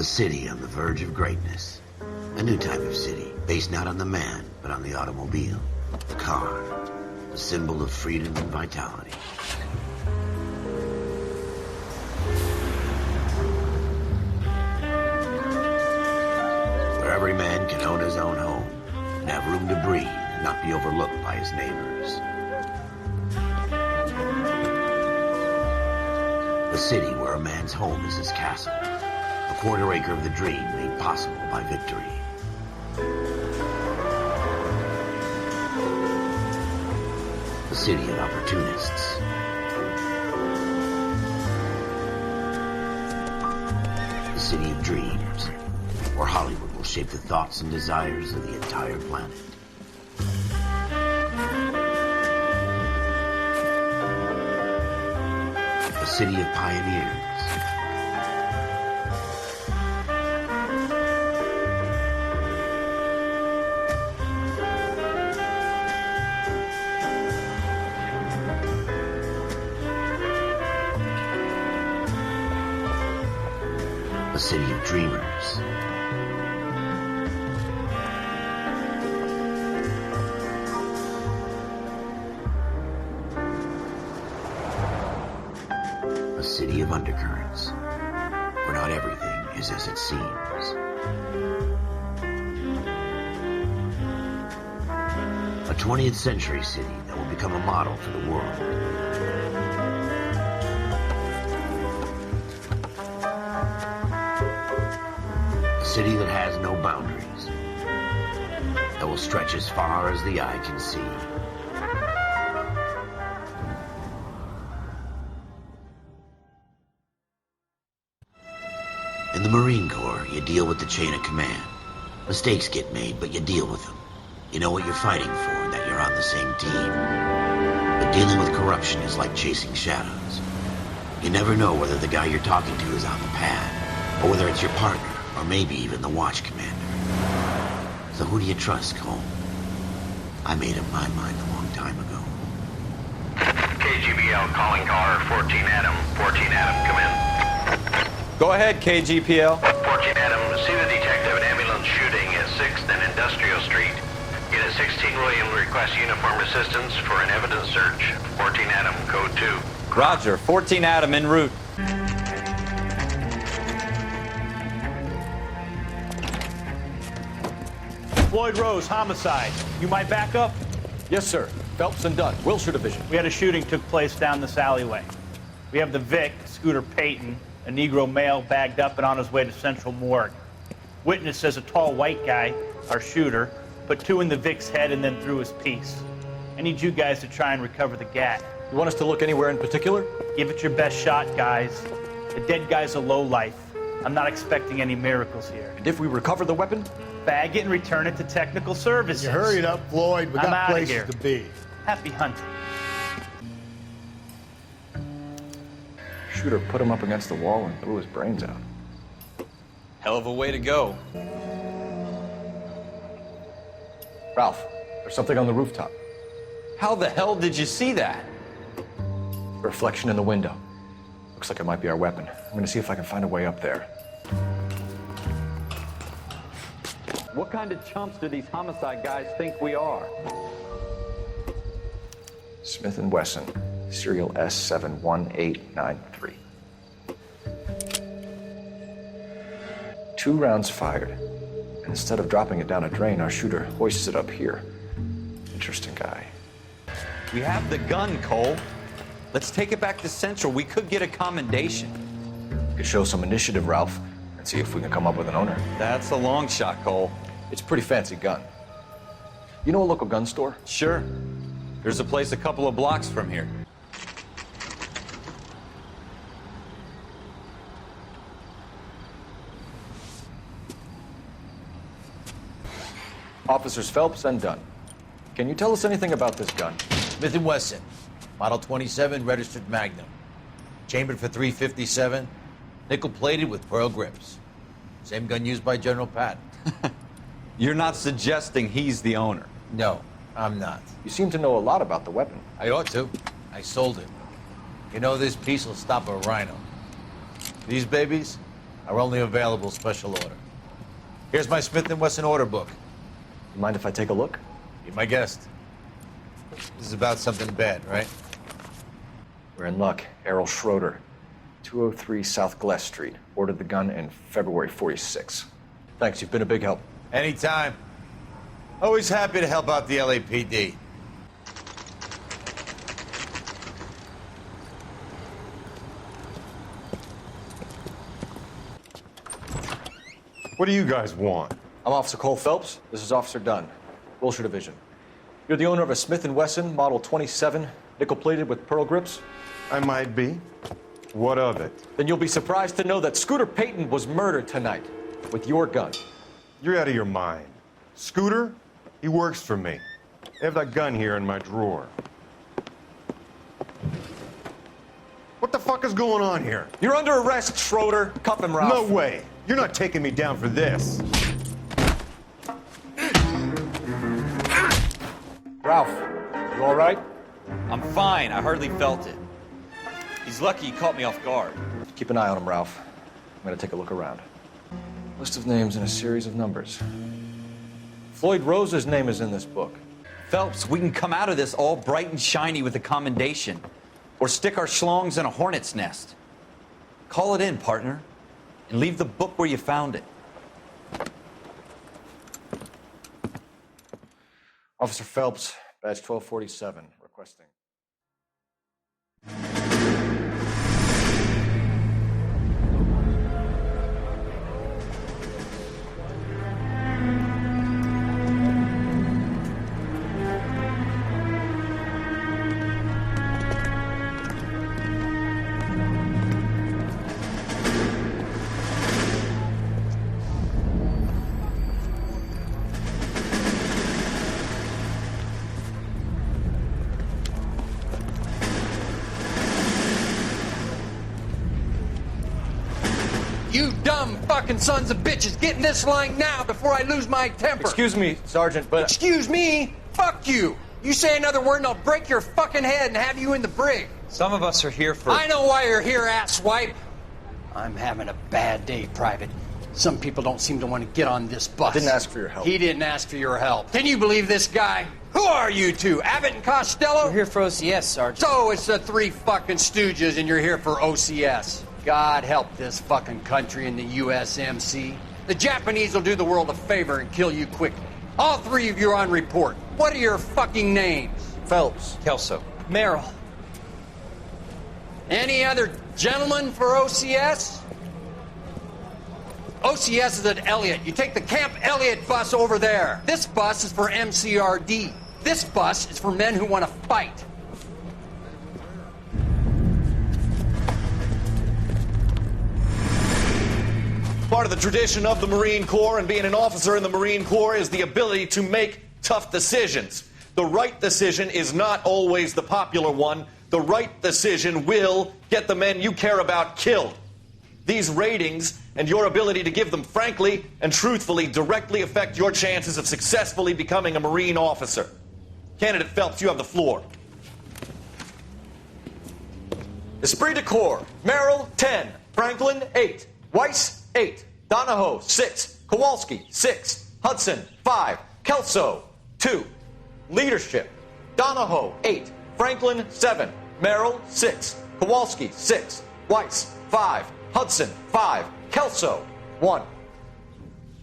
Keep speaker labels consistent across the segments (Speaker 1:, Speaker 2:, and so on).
Speaker 1: A city on the verge of greatness. A new type of city, based not on the man, but on the automobile. The car. The symbol of freedom and vitality. Where every man can own his own home, and have room to breathe, and not be overlooked by his neighbors. A city where a man's home is his castle. A quarter acre of the dream made possible by victory. A city of opportunists. A city of dreams, where Hollywood will shape the thoughts and desires of the entire planet. A city of pioneers. A city of dreamers. A city of undercurrents, where not everything is as it seems. A 20th century city that will become a model for the world. A city that has no boundaries, that will stretch as far as the eye can see. In the Marine Corps, you deal with the chain of command. Mistakes get made, but you deal with them. You know what you're fighting for, and that you're on the same team. But dealing with corruption is like chasing shadows. You never know whether the guy you're talking to is on the pad, or whether it's your partner, or maybe even the watch commander. So who do you trust, Cole? I made up my mind a long time ago.
Speaker 2: KGBL calling car 14 Adam. 14 Adam, come in.
Speaker 3: Go ahead, KGPL.
Speaker 2: 14 Adam, see the detective and ambulance shooting at 6th and Industrial Street. Unit 16 William requests uniform assistance for an evidence search. 14 Adam, code 2.
Speaker 3: Roger, 14 Adam en route.
Speaker 4: Floyd Rose, homicide. You might back up?
Speaker 5: Yes, sir. Phelps and Dunn, Wilshire Division.
Speaker 4: We had a shooting took place down this alleyway. We have the Vic, Scooter Payton, a Negro male bagged up and on his way to Central Morgue. Witness says a tall white guy, our shooter, put 2 in the Vic's head and then threw his piece. I need you guys to try and recover the gat.
Speaker 5: You want us to look anywhere in particular?
Speaker 4: Give it your best shot, guys. The dead guy's a lowlife. I'm not expecting any miracles here.
Speaker 5: And if we recover the weapon?
Speaker 4: Bag it and return it to technical services.
Speaker 6: You hurry it up, Floyd. We
Speaker 4: I'm
Speaker 6: got
Speaker 4: outta
Speaker 6: places
Speaker 4: here.
Speaker 6: to be.
Speaker 4: Happy hunting.
Speaker 5: Shooter put him up against the wall and blew his brains out.
Speaker 3: Hell of a way to go.
Speaker 5: Ralph, there's something on the rooftop.
Speaker 3: How the hell did you see that?
Speaker 5: Reflection in the window. Looks like it might be our weapon. I'm gonna see if I can find a way up there.
Speaker 7: What kind of chumps do these homicide guys think we are?
Speaker 5: Smith & Wesson, serial S71893. 2 rounds fired. And instead of dropping it down a drain, our shooter hoists it up here. Interesting guy.
Speaker 3: We have the gun, Cole. Let's take it back to Central. We could get a commendation.
Speaker 5: We could show some initiative, Ralph, and see if we can come up with an owner.
Speaker 3: That's a long shot, Cole.
Speaker 5: It's a pretty fancy gun. You know a local gun store?
Speaker 3: Sure. There's a place a couple of blocks from here.
Speaker 5: Officers Phelps and Dunn. Can you tell us anything about this gun?
Speaker 8: Smith & Wesson, Model 27, registered Magnum. Chambered for .357, nickel-plated with pearl grips. Same gun used by General Patton.
Speaker 3: You're not suggesting he's the owner?
Speaker 8: No, I'm not.
Speaker 5: You seem to know a lot about the weapon.
Speaker 8: I ought to. I sold it. You know, this piece will stop a rhino. These babies, Our only available special order. Here's my Smith & Wesson order book.
Speaker 5: You mind if I take a look?
Speaker 8: Be my guest. This is about something bad, right?
Speaker 5: We're in luck. Errol Schroeder, 203 South Glass Street. Ordered the gun in February '46. Thanks, you've been a big help.
Speaker 8: Anytime. Always happy to help out the LAPD.
Speaker 6: What do you guys want?
Speaker 5: I'm Officer Cole Phelps. This is Officer Dunn, Wilshire Division. You're the owner of a Smith & Wesson Model 27, nickel-plated with pearl grips?
Speaker 6: I might be. What of it?
Speaker 5: Then you'll be surprised to know that Scooter Payton was murdered tonight with your gun.
Speaker 6: You're out of your mind. Scooter? He works for me. I have that gun here in my drawer. What the fuck is going on here?
Speaker 5: You're under arrest, Schroeder. Cuff him, Ralph.
Speaker 6: No way. You're not taking me down for this.
Speaker 5: Ralph, you all right?
Speaker 3: I'm fine. I hardly felt it. He's lucky he caught me off guard.
Speaker 5: Keep an eye on him, Ralph. I'm gonna take a look around. List of names and a series of numbers. Floyd Rose's name is in this book.
Speaker 3: Phelps, we can come out of this all bright and shiny with a commendation. Or stick our schlongs in a hornet's nest. Call it in, partner. And leave the book where you found it.
Speaker 5: Officer Phelps, badge 1247, requesting.
Speaker 9: You dumb fucking sons of bitches, get in this line now before I lose my temper.
Speaker 5: Excuse me, Sergeant, but...
Speaker 9: Excuse me? Fuck you. You say another word and I'll break your fucking head and have you in the brig.
Speaker 3: Some of us are here for...
Speaker 9: I know why you're here, asswipe. I'm having a bad day, Private. Some people don't seem to want to get on this bus.
Speaker 5: Didn't ask for your help.
Speaker 9: He didn't ask for your help. Can you believe this guy? Who are you two? Abbott and Costello?
Speaker 10: We're here for OCS, Sergeant.
Speaker 9: So it's the three fucking stooges and you're here for OCS. God help this fucking country and the USMC. The Japanese will do the world a favor and kill you quickly. All three of you are on report. What are your fucking names?
Speaker 5: Phelps.
Speaker 3: Kelso.
Speaker 10: Merrill.
Speaker 9: Any other gentlemen for OCS? OCS is at Elliott. You take the Camp Elliott bus over there. This bus is for MCRD. This bus is for men who want to fight.
Speaker 11: Part of the tradition of the Marine Corps and being an officer in the Marine Corps is the ability to make tough decisions. The right decision is not always the popular one. The right decision will get the men you care about killed. These ratings and your ability to give them frankly and truthfully directly affect your chances of successfully becoming a Marine officer. Candidate Phelps, you have the floor. Esprit de Corps, Merrill, 10. Franklin, 8. Weiss, 8. Donahoe, 6. Kowalski, 6. Hudson, 5. Kelso, 2. Leadership, Donahoe, 8. Franklin, 7. Merrill, 6. Kowalski, 6. Weiss, 5. Hudson, 5. Kelso, 1.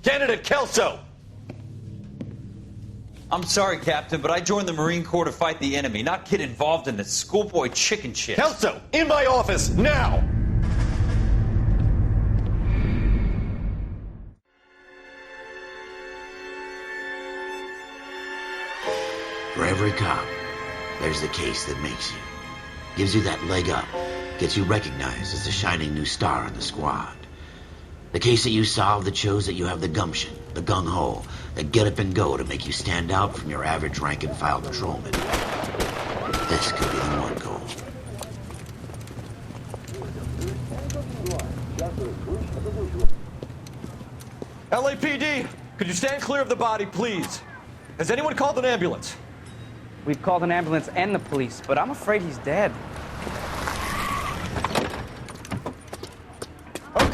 Speaker 11: Candidate Kelso!
Speaker 3: I'm sorry, Captain, but I joined the Marine Corps to fight the enemy, not get involved in this schoolboy chicken shit.
Speaker 11: Kelso, in my office, now!
Speaker 1: For every cop, there's the case that makes you. Gives you that leg up. Gets you recognized as the shining new star in the squad. The case that you solve that shows that you have the gumption, the gung-ho, the get up and go to make you stand out from your average rank-and-file patrolman. This could be the one goal.
Speaker 11: LAPD, could you stand clear of the body, please? Has anyone called an ambulance?
Speaker 10: We've called an ambulance and the police, but I'm afraid he's dead.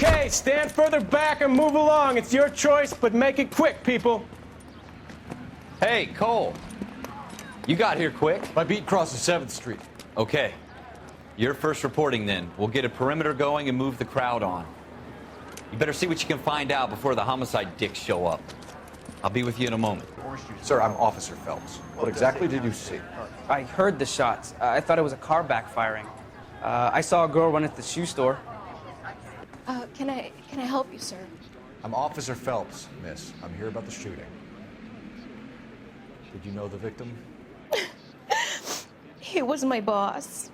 Speaker 12: Okay, stand further back and move along. It's your choice, but make it quick, people.
Speaker 3: Hey, Cole. You got here quick.
Speaker 5: My beat crosses 7th Street.
Speaker 3: Okay. You're first reporting then. We'll get a perimeter going and move the crowd on. You better see what you can find out before the homicide dicks show up. I'll be with you in a moment.
Speaker 5: Sir, I'm Officer Phelps. What exactly did you see?
Speaker 10: I heard the shots. I thought it was a car backfiring. I saw a girl run at the shoe store.
Speaker 13: Can I help you, sir?
Speaker 5: I'm Officer Phelps, miss. I'm here about the shooting. Did you know the victim?
Speaker 13: He was my boss,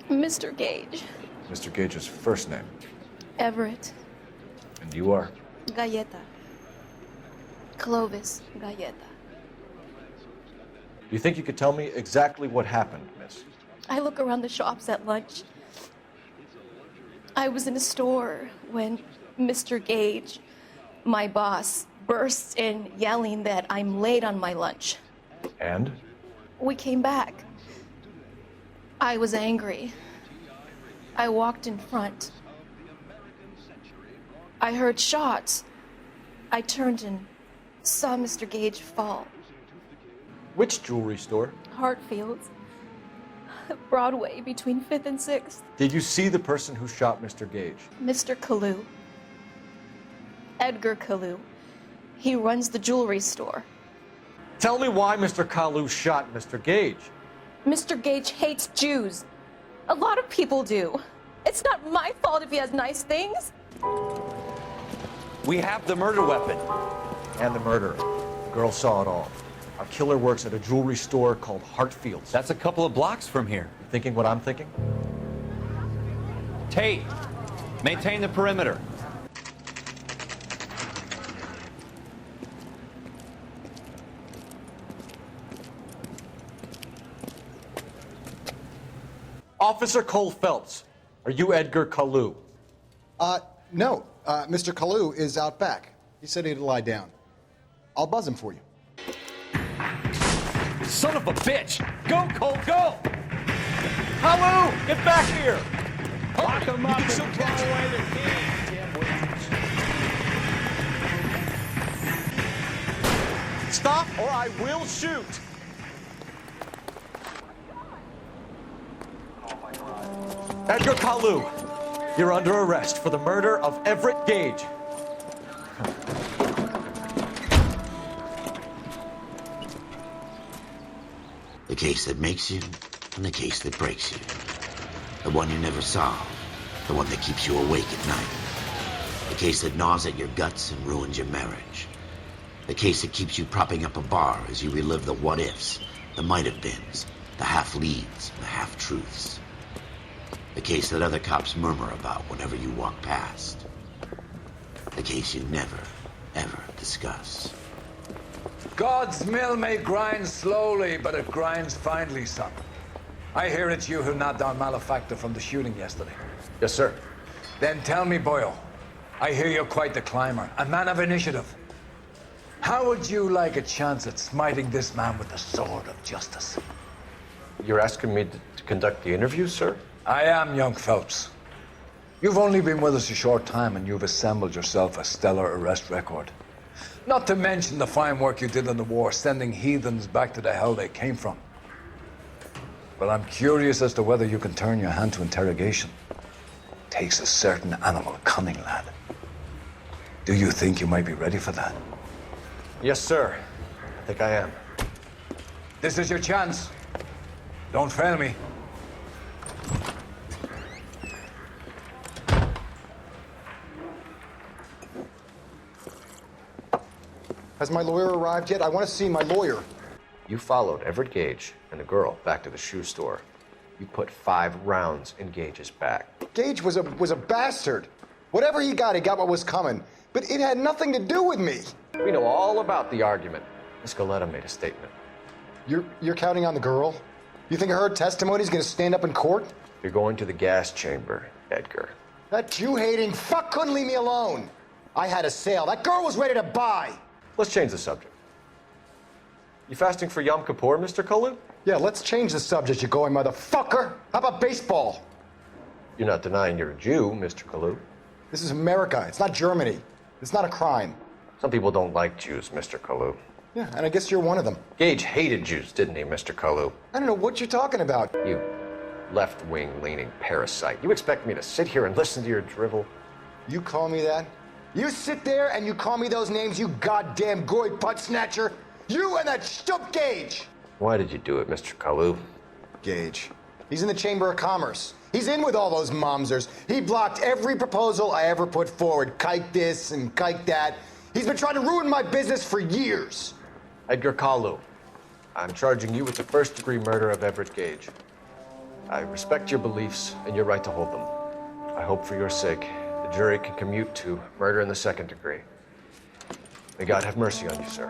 Speaker 13: Mr. Gage.
Speaker 5: Mr. Gage's first name.
Speaker 13: Everett.
Speaker 5: And you are?
Speaker 13: Galleta. Clovis Galleta.
Speaker 5: You think you could tell me exactly what happened, miss?
Speaker 13: I look around the shops at lunch. I was in a store when Mr. Gage, my boss, bursts in yelling that I'm late on my lunch.
Speaker 5: And?
Speaker 13: We came back. I was angry. I walked in front. I heard shots. I turned and saw Mr. Gage fall.
Speaker 5: Which jewelry store?
Speaker 13: Hartfield's. Broadway between 5th and 6th.
Speaker 5: Did you see the person who shot Mr. Gage?
Speaker 13: Mr. Kalu. Edgar Kalu. He runs the jewelry store.
Speaker 5: Tell me why Mr. Kalu shot Mr. Gage.
Speaker 13: Mr. Gage hates Jews. A lot of people do. It's not my fault if he has nice things.
Speaker 3: We have the murder weapon.
Speaker 5: And the murderer. The girl saw it all. Our killer works at a jewelry store called Hartfield's.
Speaker 3: That's a couple of blocks from here.
Speaker 5: You thinking what I'm thinking?
Speaker 3: Tate, maintain the perimeter.
Speaker 5: Officer Cole Phelps, are you Edgar Kalu?
Speaker 14: No. Mr. Kalu is out back. He said he'd lie down. I'll buzz him for you.
Speaker 3: Son of a bitch! Go, Cole, go!
Speaker 12: Kalu, get back here! Lock him up and throw away the key.
Speaker 11: Stop or I will shoot!
Speaker 5: Edgar Kalu, you're under arrest for the murder of Everett Gage.
Speaker 1: The case that makes you and the case that breaks you. The one you never solve. The one that keeps you awake at night. The case that gnaws at your guts and ruins your marriage. The case that keeps you propping up a bar as you relive the what-ifs, the might-have-beens, the half-leads, the half-truths. The case that other cops murmur about whenever you walk past. The case you never, ever discuss.
Speaker 15: God's mill may grind slowly, but it grinds finely, son. I hear it's you who knocked down Malefactor from the shooting yesterday.
Speaker 5: Yes, sir.
Speaker 15: Then tell me, Boyle, I hear you're quite the climber, a man of initiative. How would you like a chance at smiting this man with the sword of justice?
Speaker 5: You're asking me to conduct the interview, sir?
Speaker 15: I am, young Phelps. You've only been with us a short time and you've assembled yourself a stellar arrest record. Not to mention the fine work you did in the war, sending heathens back to the hell they came from. But I'm curious as to whether you can turn your hand to interrogation. Takes a certain animal cunning, lad. Do you think you might be ready for that?
Speaker 5: Yes, sir. I think I am.
Speaker 15: This is your chance. Don't fail me.
Speaker 14: Has my lawyer arrived yet? I want to see my lawyer.
Speaker 5: You followed Everett Gage and the girl back to the shoe store. You put 5 rounds in Gage's back.
Speaker 14: Gage was a bastard. Whatever he got what was coming. But it had nothing to do with me.
Speaker 5: We know all about the argument. Miss Galletta made a statement.
Speaker 14: You're counting on the girl? You think her testimony is going to stand up in court?
Speaker 5: You're going to the gas chamber, Edgar.
Speaker 14: That Jew-hating fuck couldn't leave me alone. I had a sale. That girl was ready to buy.
Speaker 5: Let's change the subject. You fasting for Yom Kippur, Mr. Kalu?
Speaker 14: Yeah, let's change the subject, you going motherfucker. How about baseball?
Speaker 5: You're not denying you're a Jew, Mr. Kalu.
Speaker 14: This is America. It's not Germany. It's not a crime.
Speaker 5: Some people don't like Jews, Mr. Kalu.
Speaker 14: Yeah, and I guess you're one of them.
Speaker 5: Gage hated Jews, didn't he, Mr. Kalu?
Speaker 14: I don't know what you're talking about.
Speaker 5: You left-wing leaning parasite. You expect me to sit here and listen to your drivel?
Speaker 14: You call me that? You sit there and you call me those names, you goddamn goy butt snatcher? You and that stup Gage!
Speaker 5: Why did you do it, Mr. Kalu?
Speaker 14: Gage. He's in the Chamber of Commerce. He's in with all those momsers. He blocked every proposal I ever put forward. Kike this and kike that. He's been trying to ruin my business for years.
Speaker 5: Edgar Kalu, I'm charging you with the first-degree murder of Everett Gage. I respect your beliefs and your right to hold them. I hope for your sake the jury can commute to murder in the second degree. May God have mercy on you, sir.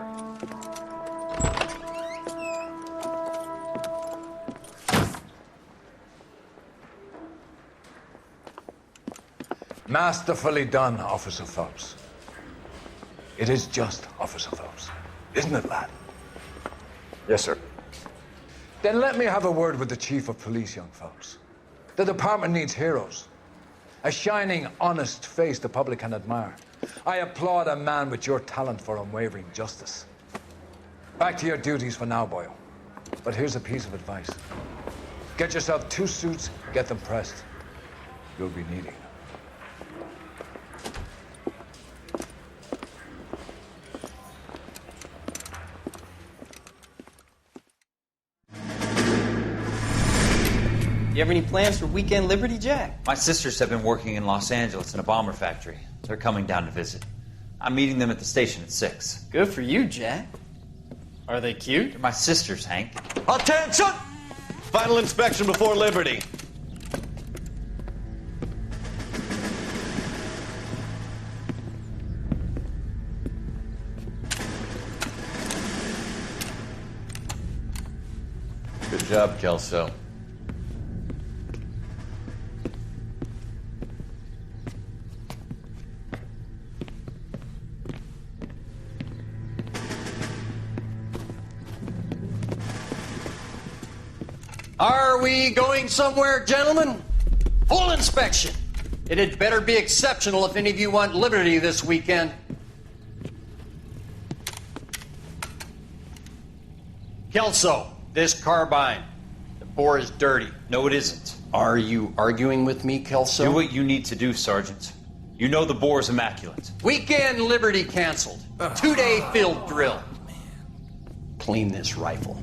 Speaker 15: Masterfully done, Officer Phelps. It is just, Officer Phelps. Isn't it, lad?
Speaker 5: Yes, sir.
Speaker 15: Then let me have a word with the Chief of Police, young Phelps. The department needs heroes. A shining, honest face the public can admire. I applaud a man with your talent for unwavering justice. Back to your duties for now, boyo. But here's a piece of advice. Get yourself 2 suits, get them pressed. You'll be needing them.
Speaker 10: You have any plans for weekend Liberty, Jack?
Speaker 3: My sisters have been working in Los Angeles in a bomber factory. They're coming down to visit. I'm meeting them at the station at 6.
Speaker 10: Good for you, Jack. Are they cute?
Speaker 3: They're my sisters, Hank.
Speaker 11: Attention! Final inspection before Liberty.
Speaker 5: Good job, Kelso.
Speaker 9: Are we going somewhere, gentlemen? Full inspection. It had better be exceptional if any of you want liberty this weekend. Kelso, this carbine. The bore is dirty.
Speaker 3: No, it isn't.
Speaker 9: Are you arguing with me, Kelso?
Speaker 3: Do what you need to do, Sergeant. You know the bore is immaculate.
Speaker 9: Weekend liberty canceled. 2-day field drill. Clean this rifle.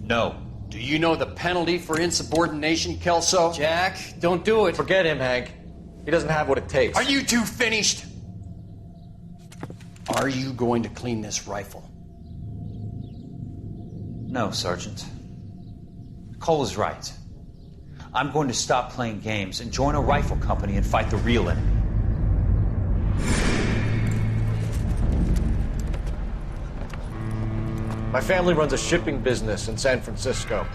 Speaker 3: No.
Speaker 9: Do you know the penalty for insubordination, Kelso?
Speaker 10: Jack, don't do it.
Speaker 5: Forget him, Hank. He doesn't have what it takes.
Speaker 9: Are you two finished? Are you going to clean this rifle?
Speaker 3: No, Sergeant. Cole is right. I'm going to stop playing games and join a rifle company and fight the real enemy.
Speaker 5: My family runs a shipping business in San Francisco.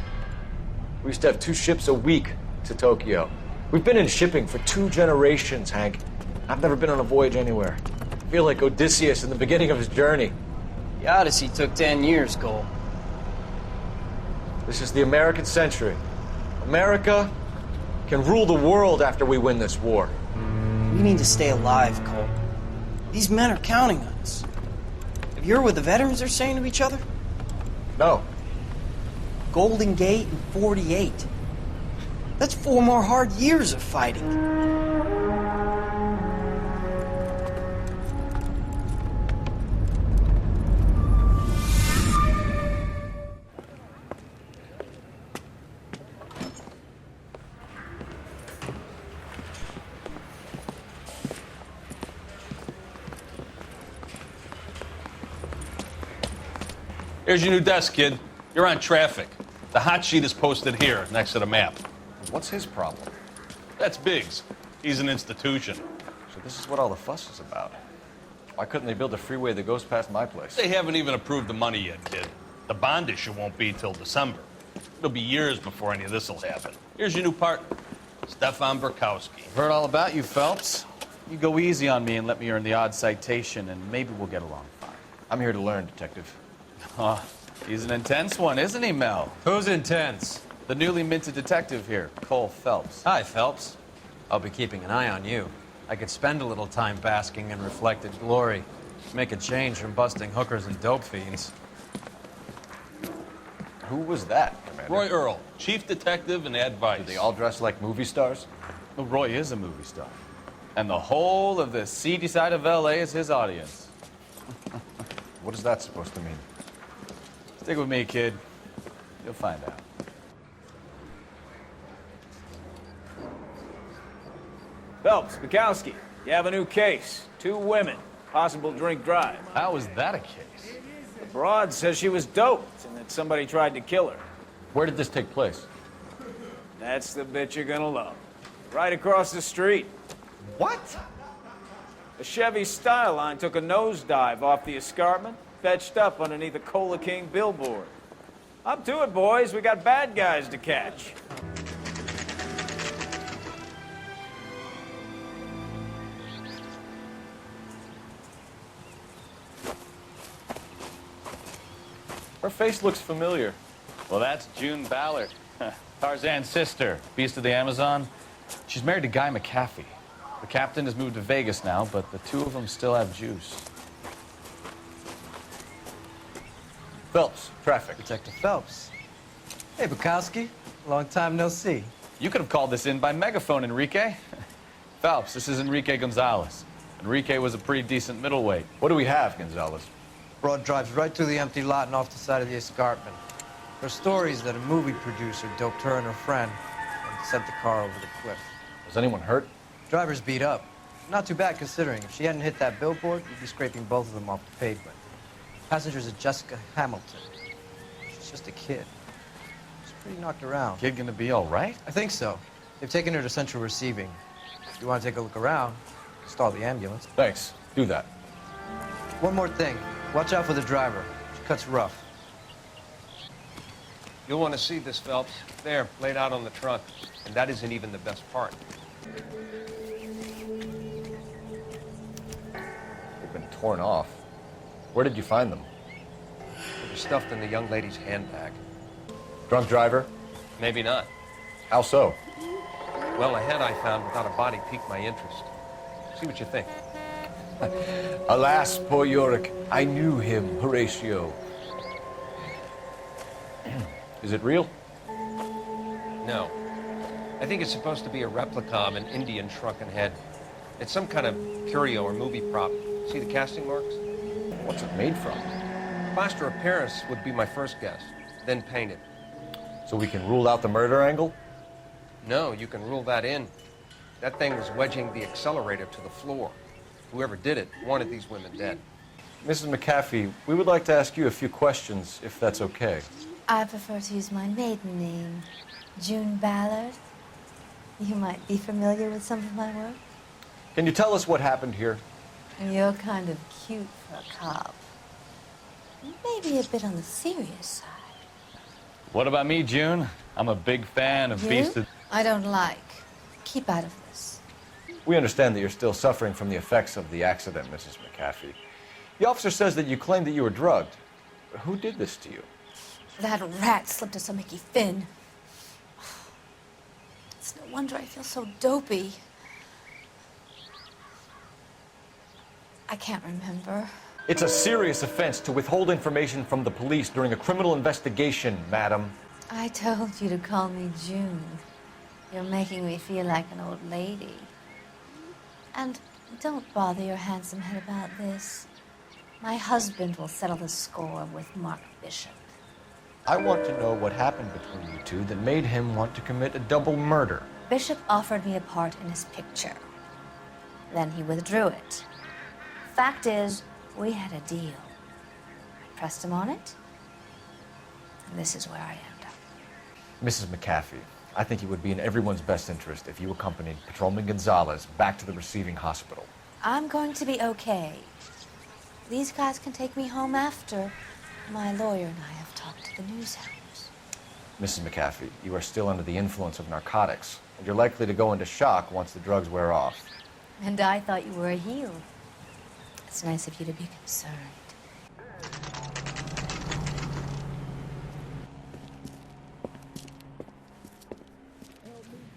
Speaker 5: We used to have 2 ships a week to Tokyo. We've been in shipping for 2 generations, Hank. I've never been on a voyage anywhere. I feel like Odysseus in the beginning of his journey.
Speaker 10: The Odyssey took 10 years, Cole.
Speaker 5: This is the American century. America can rule the world after we win this war.
Speaker 10: We need to stay alive, Cole. These men are counting on us. Have you heard what the veterans are saying to each other?
Speaker 5: No.
Speaker 10: Golden Gate in 48. That's 4 more hard years of fighting.
Speaker 12: Here's your new desk, kid. You're on traffic. The hot sheet is posted here, next to the map.
Speaker 5: What's his problem?
Speaker 12: That's Biggs. He's an institution.
Speaker 5: So this is what all the fuss is about. Why couldn't they build a freeway that goes past my place?
Speaker 12: They haven't even approved the money yet, kid. The bond issue won't be till December. It'll be years before any of this will happen. Here's your new partner, Stefan Burkowski.
Speaker 16: Heard all about you, Phelps. You go easy on me and let me earn the odd citation, and maybe we'll get along fine.
Speaker 5: I'm here to learn, Detective.
Speaker 16: Oh, he's an intense one, isn't he, Mel?
Speaker 17: Who's intense?
Speaker 16: The newly minted detective here, Cole Phelps.
Speaker 17: Hi, Phelps. I'll be keeping an eye on you.
Speaker 16: I could spend a little time basking in reflected glory. Make a change from busting hookers and dope fiends.
Speaker 5: Who was that, Commander?
Speaker 12: Roy Earl, chief detective and advice.
Speaker 5: Do they all dress like movie stars?
Speaker 16: Well, Roy is a movie star. And the whole of the seedy side of L.A. is his audience.
Speaker 5: What is that supposed to mean?
Speaker 16: Stick with me, kid. You'll find out.
Speaker 17: Phelps, Bukowski, you have a new case. 2 women, possible drink drive.
Speaker 16: How is that a case?
Speaker 17: The broad says she was doped and that somebody tried to kill her.
Speaker 5: Where did this take place?
Speaker 17: That's the bit you're gonna love. Right across the street.
Speaker 5: What?
Speaker 17: A Chevy Styline took a nosedive off the escarpment, fetched up underneath a Cola King billboard. Up to it, boys. We got bad guys to catch.
Speaker 5: Her face looks familiar.
Speaker 16: Well, that's June Ballard, Tarzan's sister, beast of the Amazon. She's married to Guy McAfee. The captain has moved to Vegas now, but the 2 of them still have juice.
Speaker 5: Phelps, traffic.
Speaker 18: Detective Phelps. Hey, Bukowski. Long time no see.
Speaker 16: You could have called this in by megaphone, Enrique. Phelps, this is Enrique Gonzalez. Enrique was a pretty decent middleweight.
Speaker 5: What do we have, Gonzalez?
Speaker 18: Broad drives right through the empty lot and off the side of the escarpment. Her story is that a movie producer doped her and her friend and sent the car over the cliff.
Speaker 5: Was anyone hurt?
Speaker 18: Driver's beat up. Not too bad considering. If she hadn't hit that billboard, you'd be scraping both of them off the pavement. Passenger's is Jessica Hamilton. She's just a kid. She's pretty knocked around.
Speaker 16: Kid gonna be all right?
Speaker 18: I think so. They've taken her to central receiving. If you want to take a look around, stall the ambulance.
Speaker 5: Thanks. Do that.
Speaker 18: One more thing. Watch out for the driver. She cuts rough.
Speaker 9: You'll want to see this, Phelps. There, laid out on the trunk. And that isn't even the best part.
Speaker 5: They've been torn off. Where did you find them?
Speaker 9: They were stuffed in the young lady's handbag.
Speaker 5: Drunk driver?
Speaker 9: Maybe not.
Speaker 5: How so?
Speaker 9: Well, a head I found without a body piqued my interest. See what you think.
Speaker 5: Alas, poor Yorick. I knew him, Horatio. Is it real?
Speaker 9: No. I think it's supposed to be a replica of an Indian shrunken head. It's some kind of curio or movie prop. See the casting marks?
Speaker 5: What's it made from?
Speaker 9: Plaster of Paris would be my first guess, then painted.
Speaker 5: So we can rule out the murder angle?
Speaker 9: No, you can rule that in. That thing was wedging the accelerator to the floor. Whoever did it wanted these women dead.
Speaker 5: Mrs. McAfee, we would like to ask you a few questions, if that's okay.
Speaker 19: I prefer to use my maiden name, June Ballard. You might be familiar with some of my work.
Speaker 5: Can you tell us what happened here?
Speaker 19: You're kind of cute for a cop. Maybe a bit on the serious side.
Speaker 16: What about me, June? I'm a big fan of Beast of...
Speaker 19: I don't like. Keep out of this.
Speaker 5: We understand that you're still suffering from the effects of the accident, Mrs. McAfee. The officer says that you claimed that you were drugged. Who did this to you?
Speaker 19: That rat slipped us a Mickey Finn. It's no wonder I feel so dopey. I can't remember.
Speaker 5: It's a serious offense to withhold information from the police during a criminal investigation, madam.
Speaker 19: I told you to call me June. You're making me feel like an old lady. And don't bother your handsome head about this. My husband will settle the score with Mark Bishop.
Speaker 5: I want to know what happened between you two that made him want to commit a double murder.
Speaker 19: Bishop offered me a part in his picture. Then he withdrew it. Fact is, we had a deal. I pressed him on it, and this is where I end up.
Speaker 5: Mrs. McAfee, I think it would be in everyone's best interest if you accompanied Patrolman Gonzalez back to the receiving hospital.
Speaker 19: I'm going to be okay. These guys can take me home after. My lawyer and I have talked to the news house.
Speaker 5: Mrs. McAfee, you are still under the influence of narcotics, and you're likely to go into shock once the drugs wear off.
Speaker 19: And I thought you were a heel. It's nice of you to be concerned.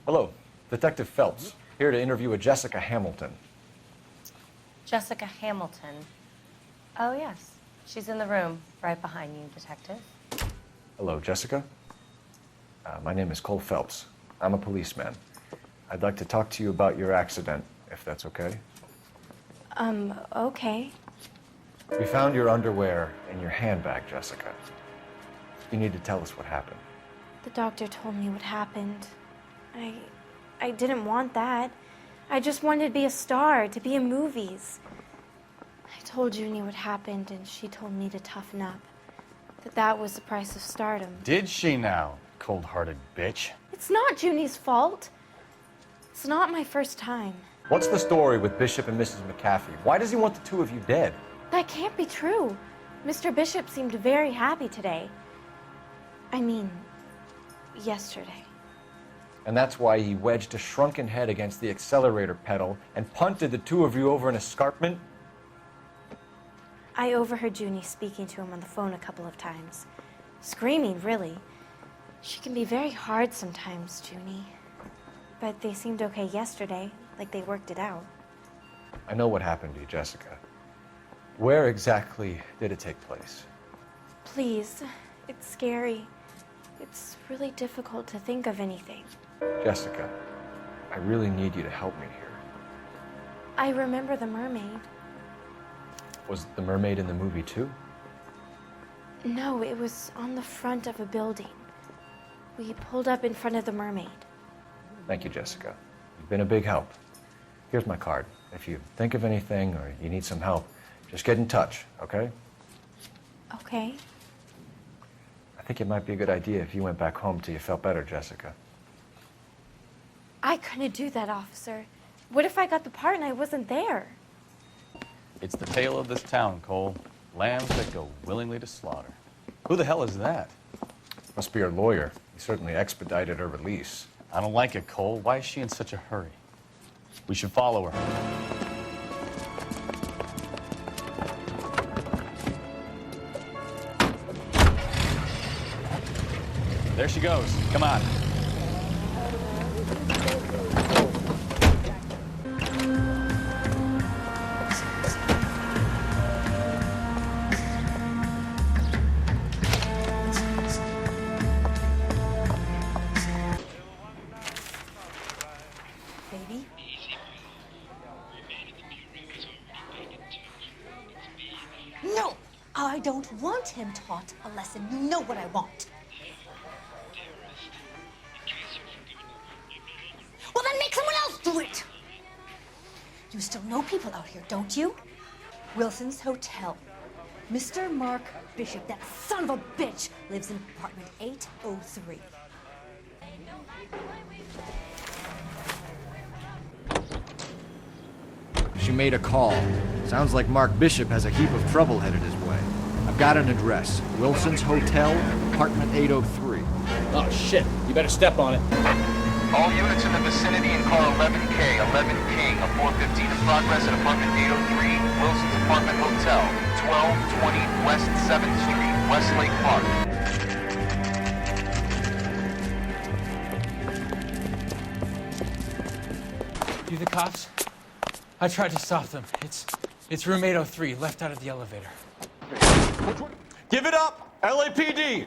Speaker 5: Hello, Detective Phelps. Here to interview a Jessica Hamilton.
Speaker 20: Jessica Hamilton. Oh, yes. She's in the room, right behind you, Detective.
Speaker 5: Hello, Jessica. My name is Cole Phelps. I'm a policeman. I'd like to talk to you about your accident, if that's okay.
Speaker 20: Okay.
Speaker 5: We found your underwear in your handbag, Jessica. You need to tell us what happened.
Speaker 21: The doctor told me what happened. I didn't want that. I just wanted to be a star, to be in movies. I told Junie what happened, and she told me to toughen up. That was the price of stardom.
Speaker 16: Did she now, cold-hearted bitch?
Speaker 21: It's not Junie's fault. It's not my first time.
Speaker 5: What's the story with Bishop and Mrs. McAfee? Why does he want the two of you dead?
Speaker 21: That can't be true. Mr. Bishop seemed very happy today. I mean, yesterday.
Speaker 5: And that's why he wedged a shrunken head against the accelerator pedal and punted the two of you over an escarpment?
Speaker 21: I overheard Junie speaking to him on the phone a couple of times. Screaming, really. She can be very hard sometimes, Junie. But they seemed okay yesterday, like they worked it out.
Speaker 5: I know what happened to you, Jessica. Where exactly did it take place?
Speaker 21: Please, it's scary. It's really difficult to think of anything.
Speaker 5: Jessica, I really need you to help me here.
Speaker 21: I remember the mermaid.
Speaker 5: Was the mermaid in the movie too?
Speaker 21: No, it was on the front of a building. We pulled up in front of the mermaid.
Speaker 5: Thank you, Jessica. You've been a big help. Here's my card. If you think of anything or you need some help, just get in touch, okay?
Speaker 21: Okay.
Speaker 5: I think it might be a good idea if you went back home till you felt better, Jessica.
Speaker 21: I couldn't do that, officer. What if I got the part and I wasn't there?
Speaker 16: It's the tale of this town, Cole. Lambs that go willingly to slaughter. Who the hell is that?
Speaker 5: Must be her lawyer. He certainly expedited her release.
Speaker 16: I don't like it, Cole. Why is she in such a hurry? We should follow her. There she goes. Come on.
Speaker 21: Baby?
Speaker 19: No, I don't want him taught a lesson. You know what I want. Well, then make someone else do it. You still know people out here, don't you? Wilson's Hotel. Mr. Mark Bishop, that son of a bitch, lives in apartment 803.
Speaker 22: She made a call. Sounds like Mark Bishop has a heap of trouble headed his way. I've got an address. Wilson's Hotel, apartment 803.
Speaker 23: Oh, shit. You better step on it.
Speaker 24: All units in the vicinity in car 11K, 11 King, a 415 in progress at apartment 803, Wilson's Apartment Hotel, 1220 West 7th Street, Westlake Park.
Speaker 23: You the cops? I tried to stop them. It's room 803, left out of the elevator.
Speaker 11: Give it up! LAPD!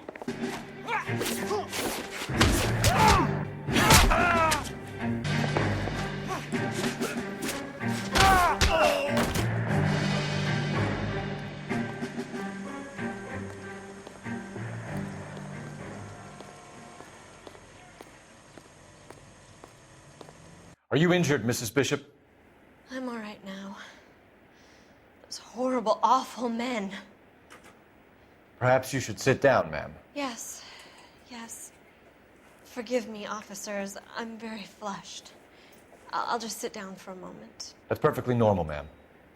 Speaker 5: Are you injured, Mrs. Bishop?
Speaker 21: I'm all right now. Those horrible, awful men.
Speaker 5: Perhaps you should sit down, ma'am.
Speaker 21: Yes, yes. Forgive me, officers. I'm very flushed. I'll just sit down for a moment.
Speaker 5: That's perfectly normal, ma'am.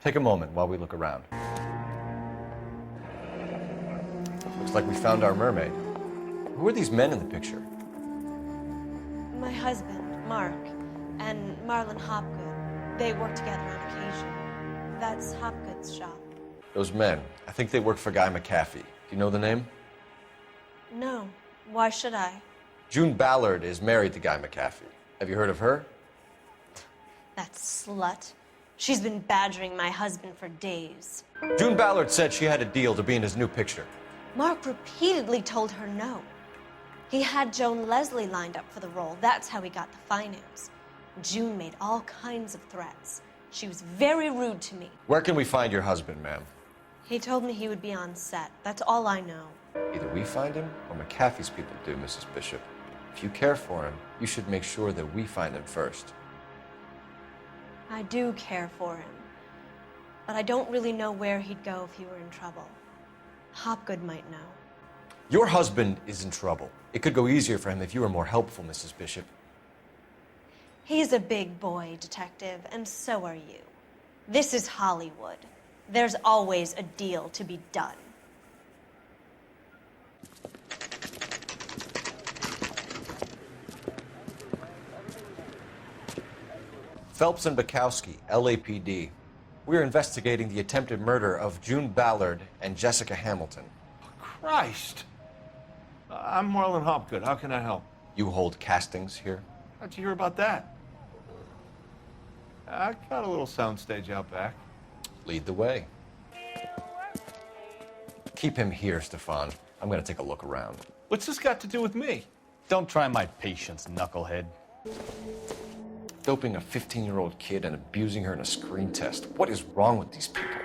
Speaker 5: Take a moment while we look around. Looks like we found our mermaid. Who are these men in the picture?
Speaker 21: My husband, Mark, and Marlon Hopgood. They work together on occasion. That's Hopgood's shop.
Speaker 5: Those men. I think they work for Guy McAfee. Do you know the name?
Speaker 21: No. Why should I?
Speaker 5: June Ballard is married to Guy McAfee. Have you heard of her?
Speaker 2: That slut. She's been badgering my husband for days.
Speaker 5: June Ballard said she had a deal to be in his new picture.
Speaker 2: Mark repeatedly told her no. He had Joan Leslie lined up for the role. That's how he got the finance. June made all kinds of threats. She was very rude to me.
Speaker 5: Where can we find your husband, ma'am?
Speaker 2: He told me he would be on set. That's all I know.
Speaker 5: Either we find him or McAfee's people do, Mrs. Bishop. If you care for him, you should make sure that we find him first.
Speaker 2: I do care for him, but I don't really know where he'd go if he were in trouble. Hopgood might know.
Speaker 5: Your husband is in trouble. It could go easier for him if you were more helpful, Mrs. Bishop.
Speaker 2: He's a big boy, Detective, and so are you. This is Hollywood. There's always a deal to be done.
Speaker 5: Phelps and Bukowski, LAPD. We're investigating the attempted murder of June Ballard and Jessica Hamilton.
Speaker 6: Christ! I'm Marlon Hopgood. How can I help?
Speaker 5: You hold castings here?
Speaker 6: How'd you hear about that? I got a little soundstage out back.
Speaker 5: Lead the way. Keep him here, Stefan. I'm gonna take a look around.
Speaker 6: What's this got to do with me?
Speaker 16: Don't try my patience, knucklehead.
Speaker 5: Doping a 15-year-old kid and abusing her in a screen test. What is wrong with these people?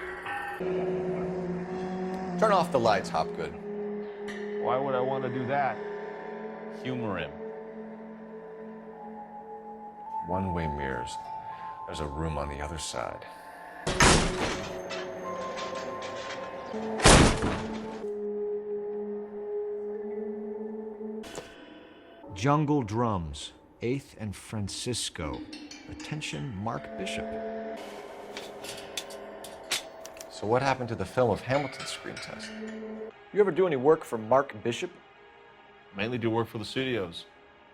Speaker 5: Turn off the lights, Hopgood.
Speaker 6: Why would I want to do that?
Speaker 16: Humor him.
Speaker 5: One-way mirrors. There's a room on the other side.
Speaker 22: Jungle Drums, 8th and Francisco. Attention, Mark Bishop.
Speaker 5: So what happened to the film of Hamilton's screen test? You ever do any work for Mark Bishop?
Speaker 6: Mainly do work for the studios.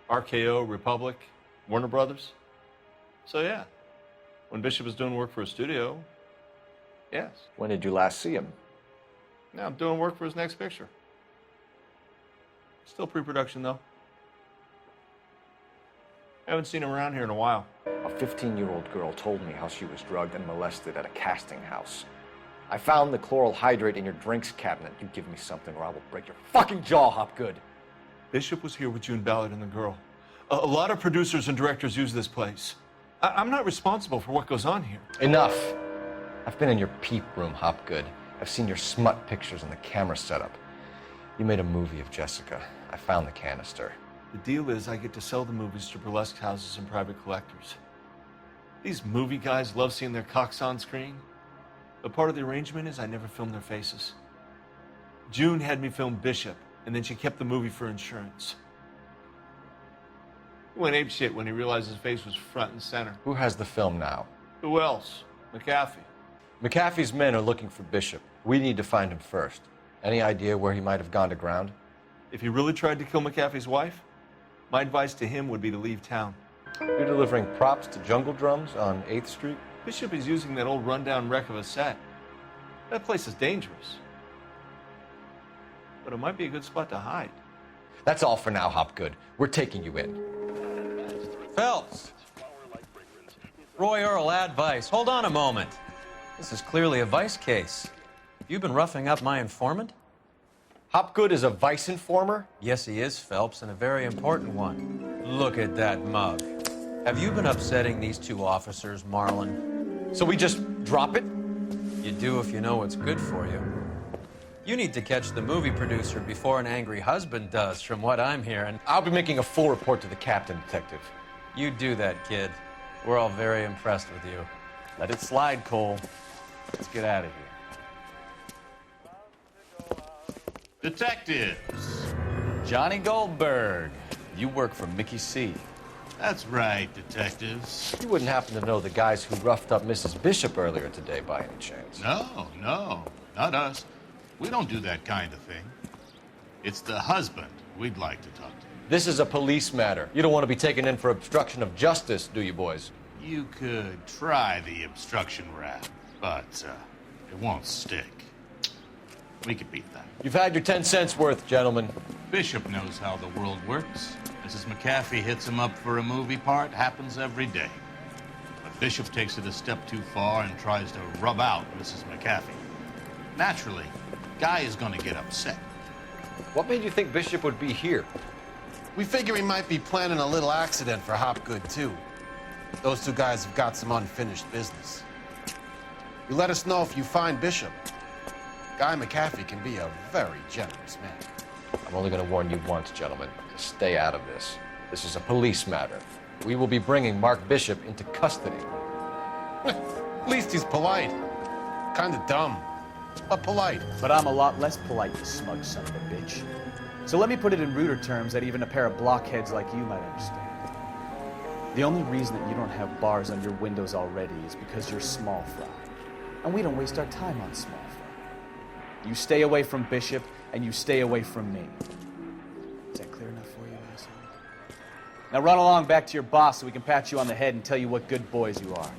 Speaker 6: RKO, Republic, Warner Brothers. So yeah, when Bishop is doing work for a studio, yes.
Speaker 5: When did you last see him?
Speaker 6: Now I'm doing work for his next picture. Still pre-production though. Haven't seen him around here in a while.
Speaker 5: A 15-year-old girl told me how she was drugged and molested at a casting house. I found the chloral hydrate in your drinks cabinet. You give me something or I will break your fucking jaw, Hopgood.
Speaker 6: Bishop was here with June Ballard and the girl. A lot of producers and directors use this place. I'm not responsible for what goes on here.
Speaker 5: Enough. I've been in your peep room, Hopgood. I've seen your smut pictures and the camera setup. You made a movie of Jessica. I found the canister.
Speaker 6: The deal is I get to sell the movies to burlesque houses and private collectors. These movie guys love seeing their cocks on screen. But part of the arrangement is I never film their faces. June had me film Bishop, and then she kept the movie for insurance. He went apeshit when he realized his face was front and center.
Speaker 5: Who has the film now?
Speaker 6: Who else? McAfee.
Speaker 5: McAfee's men are looking for Bishop. We need to find him first. Any idea where he might have gone to ground?
Speaker 6: If he really tried to kill McAfee's wife, my advice to him would be to leave town.
Speaker 5: You're delivering props to Jungle Drums on 8th Street?
Speaker 6: Bishop is using that old rundown wreck of a set. That place is dangerous. But it might be a good spot to hide.
Speaker 5: That's all for now, Hopgood. We're taking you in.
Speaker 3: Phelps! Roy Earl, ad vice. Hold on a moment. This is clearly a vice case. You've been roughing up my informant?
Speaker 5: Hopgood is a vice informer?
Speaker 3: Yes, he is, Phelps, and a very important one. Look at that mug. Have you been upsetting these two officers, Marlon?
Speaker 5: So we just drop it?
Speaker 3: You do if you know what's good for you. You need to catch the movie producer before an angry husband does, from what I'm hearing.
Speaker 5: I'll be making a full report to the captain, Detective.
Speaker 3: You do that, kid. We're all very impressed with you.
Speaker 16: Let it slide, Cole. Let's get out of here.
Speaker 12: Detectives.
Speaker 16: Johnny Goldberg. You work for Mickey C.
Speaker 12: That's right, detectives.
Speaker 5: You wouldn't happen to know the guys who roughed up Mrs. Bishop earlier today by any chance?
Speaker 12: No, not us. We don't do that kind of thing. It's the husband we'd like to talk to.
Speaker 5: This is a police matter. You don't want to be taken in for obstruction of justice, do you, boys?
Speaker 12: You could try the obstruction rap, but it won't stick. We could beat that.
Speaker 5: You've had your 10 cents worth, gentlemen.
Speaker 12: Bishop knows how the world works. Mrs. McAfee hits him up for a movie part. Happens every day. But Bishop takes it a step too far and tries to rub out Mrs. McAfee. Naturally, Guy is going to get upset.
Speaker 5: What made you think Bishop would be here?
Speaker 4: We figure he might be planning a little accident for Hopgood, too. Those two guys have got some unfinished business. You let us know if you find Bishop. Guy McAfee can be a very generous man.
Speaker 5: I'm only going to warn you once, gentlemen. Just stay out of this. This is a police matter. We will be bringing Mark Bishop into custody.
Speaker 4: At least he's polite. Kind of dumb, but polite.
Speaker 7: But I'm a lot less polite, you smug son of a bitch. So let me put it in ruder terms that even a pair of blockheads like you might understand. The only reason that you don't have bars on your windows already is because you're small fry. And we don't waste our time on small fry. You stay away from Bishop, and you stay away from me. Is that clear enough for you, asshole? Now run along back to your boss so we can pat you on the head and tell you what good boys you are.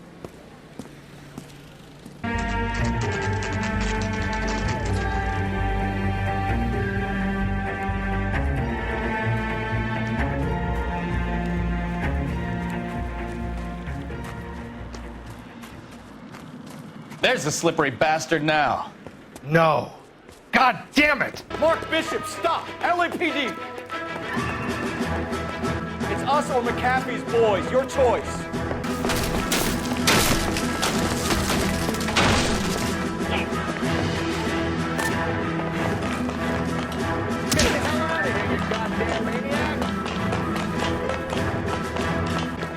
Speaker 16: There's the slippery bastard now.
Speaker 4: No. God damn it!
Speaker 7: Mark Bishop, stop! LAPD! It's us or McAfee's boys. Your choice.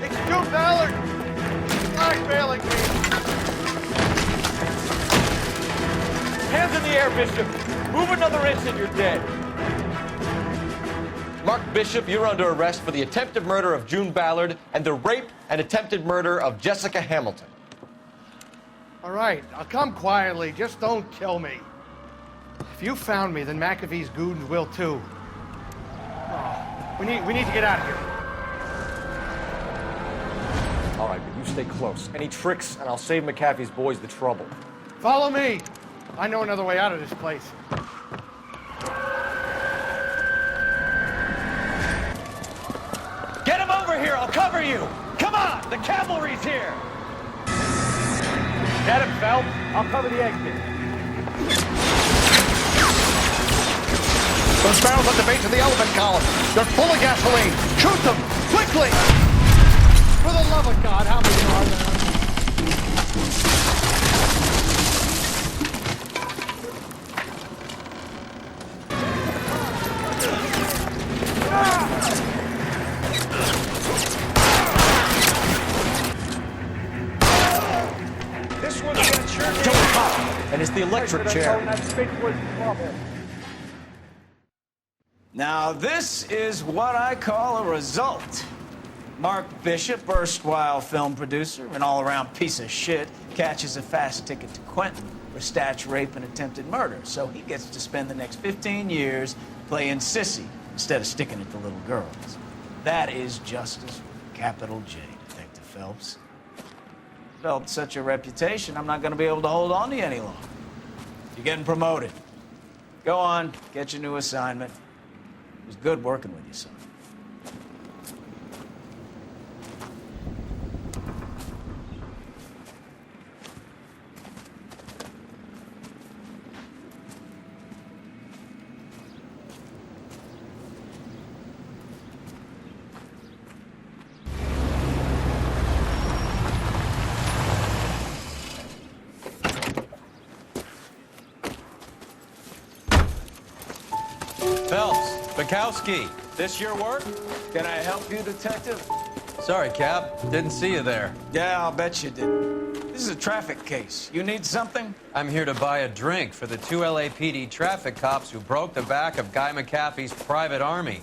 Speaker 4: It's June Ballard! I'm failing me!
Speaker 7: Hands in the air, Bishop. Move another inch and you're dead.
Speaker 5: Mark Bishop, you're under arrest for the attempted murder of June Ballard and the rape and attempted murder of Jessica Hamilton.
Speaker 8: All right, I'll come quietly. Just don't kill me. If you found me, then McAfee's goons will too. Oh, we need to get out of here.
Speaker 5: All right, but you stay close. Any tricks, and I'll save McAfee's boys the trouble.
Speaker 8: Follow me. I know another way out of this place.
Speaker 7: Get him over here. I'll cover you. Come on. The cavalry's here. Get him, Phelps. I'll cover the exit.
Speaker 4: Those barrels at the base of the elephant column. They're full of gasoline. Shoot them! Quickly!
Speaker 8: For the love of God, how many are there?
Speaker 7: This one's gonna churn me.
Speaker 5: And it's the electric chair.
Speaker 17: Now, this is what I call a result. Mark Bishop, erstwhile film producer and all-around piece of shit, catches a fast ticket to Quentin for statch rape and attempted murder. So he gets to spend the next 15 years playing sissy instead of sticking it to little girls. That is justice with a capital J, Detective Phelps. Developed such a reputation, I'm not going to be able to hold on to you any longer. You're getting promoted. Go on, get your new assignment. It was good working with you, son.
Speaker 3: Phelps, Bukowski, this your work?
Speaker 17: Can I help you, Detective?
Speaker 3: Sorry, Cap. Didn't see you there.
Speaker 17: Yeah, I'll bet you did. This is a traffic case. You need something?
Speaker 3: I'm here to buy a drink for the 2 LAPD traffic cops who broke the back of Guy McAfee's private army.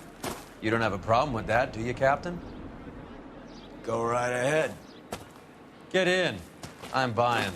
Speaker 3: You don't have a problem with that, do you, Captain?
Speaker 17: Go right ahead.
Speaker 3: Get in. I'm buying.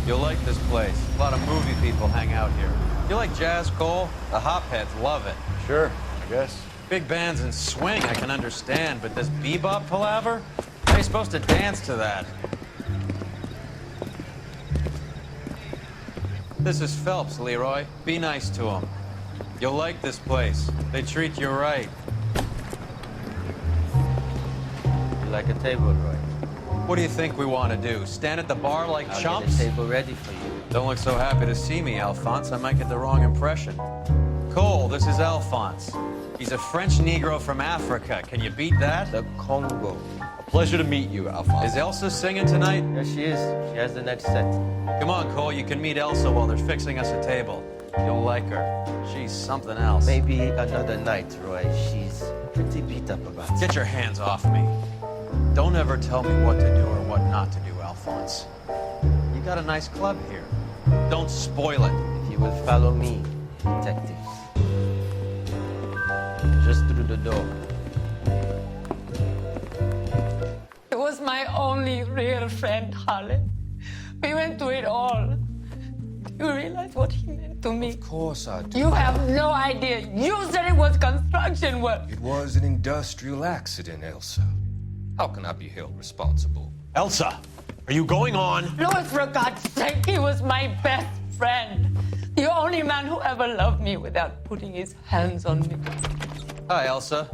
Speaker 3: You'll like this place. A lot of movie people hang out here. You like jazz, Cole? The hopheads love it.
Speaker 5: Sure, I guess.
Speaker 3: Big bands and swing I can understand, but this bebop palaver? I
Speaker 16: you supposed to dance to that? This is Phelps, Leroy. Be nice to him. You'll like this place. They treat you right.
Speaker 1: You like a table, Roy?
Speaker 16: What do you think we want to do? Stand at the bar like
Speaker 1: I'll
Speaker 16: chumps?
Speaker 1: get a table ready for you.
Speaker 16: Don't look so happy to see me, Alphonse. I might get the wrong impression. Cole, this is Alphonse. He's a French Negro from Africa. Can you beat that?
Speaker 1: The Congo.
Speaker 16: A pleasure to meet you, Alphonse. Is Elsa singing tonight?
Speaker 1: Yes, she is. She has the next set.
Speaker 16: Come on, Cole. You can meet Elsa while they're fixing us a table. You'll like her. She's something else.
Speaker 1: Maybe another night, Roy. She's pretty beat up about it.
Speaker 16: Get your hands off me. Don't ever tell me what to do or what not to do, Alphonse. You got a nice club here. Don't spoil it.
Speaker 1: If you will follow me, detectives. Just through the door.
Speaker 13: He was my only real friend, Harlan. We went through it all. Do you realize what he meant to me?
Speaker 14: Of course I do.
Speaker 13: You have no idea. You said it was construction work.
Speaker 14: It was an industrial accident, Elsa. How can I be held responsible?
Speaker 12: Elsa, are you going on?
Speaker 13: Louis, for God's sake, he was my best friend. The only man who ever loved me without putting his hands on me.
Speaker 16: Hi, Elsa.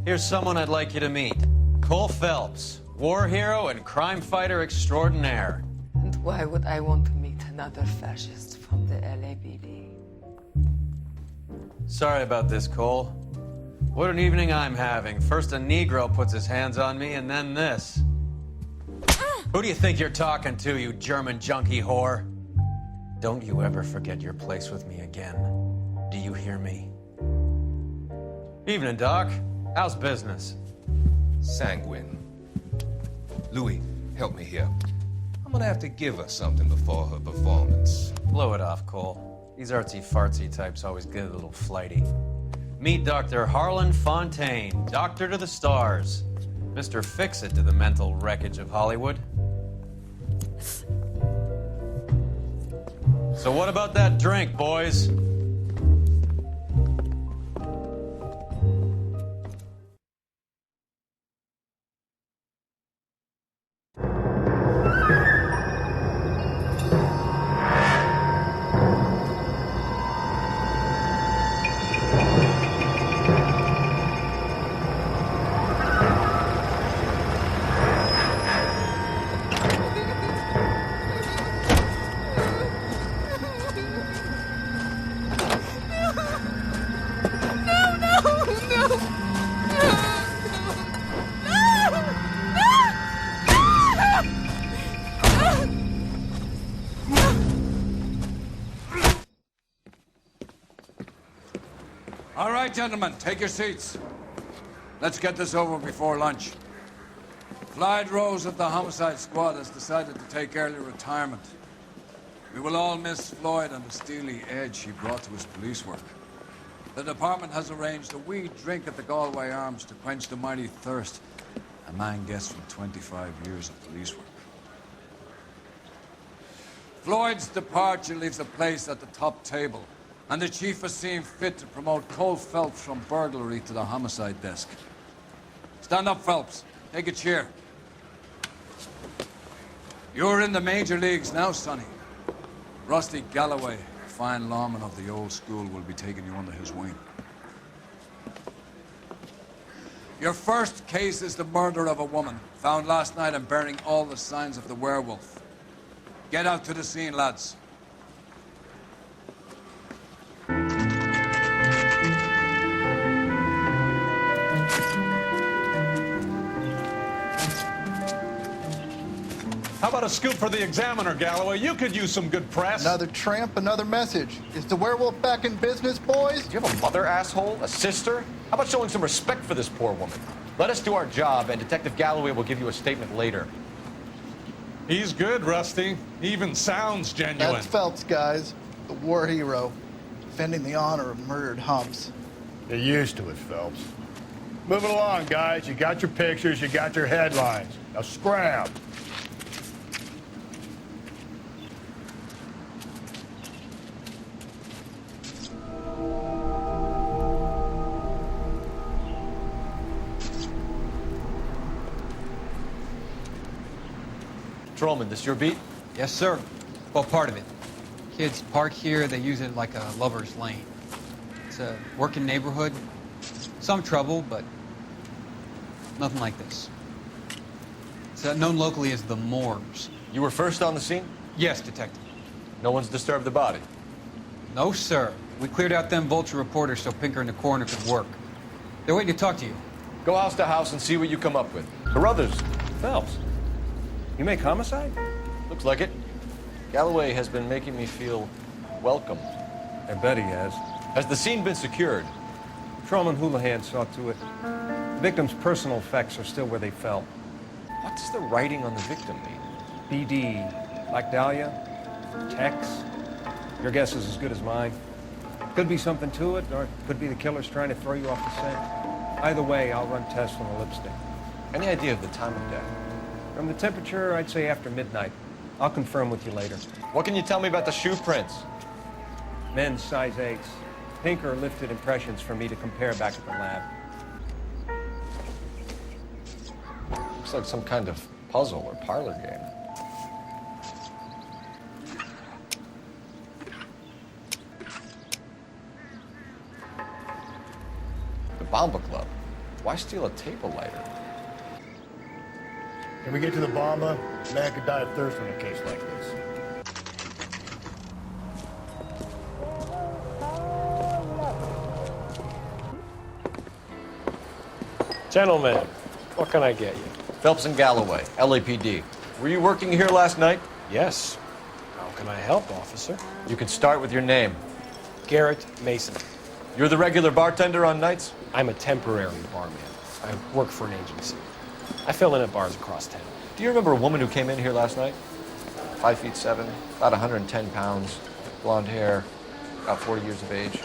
Speaker 16: Here's someone I'd like you to meet. Cole Phelps, war hero and crime fighter extraordinaire.
Speaker 13: And why would I want to meet another fascist from the LAPD?
Speaker 16: Sorry about this, Cole. What an evening I'm having. First a Negro puts his hands on me, and then this. Who do you think you're talking to, you German junkie whore? Don't you ever forget your place with me again. Do you hear me? Evening, Doc. How's business?
Speaker 14: Sanguine. Louis, help me here. I'm gonna have to give her something before her performance.
Speaker 16: Blow it off, Cole. These artsy-fartsy types always get a little flighty. Meet Dr. Harlan Fontaine, doctor to the stars. Mr. Fix-It to the mental wreckage of Hollywood. So what about that drink, boys?
Speaker 15: All right, gentlemen, take your seats. Let's get this over before lunch. Clyde Rose of the Homicide Squad has decided to take early retirement. We will all miss Floyd and the steely edge he brought to his police work. The department has arranged a wee drink at the Galway Arms to quench the mighty thirst a man gets from 25 years of police work. Floyd's departure leaves the place at the top table, and the chief has seen fit to promote Cole Phelps from burglary to the homicide desk. Stand up, Phelps. Take a chair. You're in the major leagues now, Sonny. Rusty Galloway, a fine lawman of the old school, will be taking you under his wing. Your first case is the murder of a woman, found last night and bearing all the signs of the werewolf. Get out to the scene, lads.
Speaker 12: How about a scoop for the Examiner, Galloway? You could use some good press.
Speaker 25: Another tramp, another message. Is the werewolf back in business, boys?
Speaker 5: Do you have a mother, asshole? A sister? How about showing some respect for this poor woman? Let us do our job, and Detective Galloway will give you a statement later.
Speaker 12: He's good, Rusty. He even sounds genuine.
Speaker 25: That's Phelps, guys. The war hero. Defending the honor of murdered humps.
Speaker 8: Get used to it, Phelps. Move it along, guys. You got your pictures, you got your headlines. Now scram.
Speaker 5: Patrolman, this your beat?
Speaker 9: Yes, sir. Well, part of it. Kids park here, they use it like a lover's lane. It's a working neighborhood. Some trouble, but nothing like this. It's known locally as the Moors.
Speaker 5: You were first on the scene?
Speaker 9: Yes, Detective.
Speaker 5: No one's disturbed the body?
Speaker 9: No, sir. We cleared out them vulture reporters so Pinker and the coroner could work. They're waiting to talk to you.
Speaker 5: Go house to house and see what you come up with. Carruthers.
Speaker 10: Phelps, you make homicide?
Speaker 5: Looks like it. Galloway has been making me feel welcome.
Speaker 10: I bet he has.
Speaker 5: Has the scene been secured?
Speaker 10: Patrolman Houlihan saw to it. The victim's personal effects are still where they fell.
Speaker 5: What does the writing on the victim mean?
Speaker 10: BD, like Dahlia, Tex. Your guess is as good as mine. Could be something to it, or it could be the killer's trying to throw you off the scent. Either way, I'll run tests on the lipstick.
Speaker 5: Any idea of the time of death?
Speaker 10: From the temperature, I'd say after midnight. I'll confirm with you later.
Speaker 5: What can you tell me about the shoe prints?
Speaker 10: Men's size 8s. Pinker lifted impressions for me to compare back at the lab.
Speaker 5: Looks like some kind of puzzle or parlor game. The Bomba Club. Why steal a table lighter?
Speaker 18: Can we get to the Bomba? A man could die of thirst in a case like this.
Speaker 19: Gentlemen, what can I get you?
Speaker 5: Phelps and Galloway, LAPD. Were you working here last night?
Speaker 19: Yes. How can I help, officer?
Speaker 5: You can start with your name.
Speaker 19: Garrett Mason.
Speaker 5: You're the regular bartender on nights?
Speaker 19: I'm a temporary barman. I work for an agency. I fill in at bars across town.
Speaker 5: Do you remember a woman who came in here last night? 5'7", about 110 pounds, blonde hair, about 40 years of age.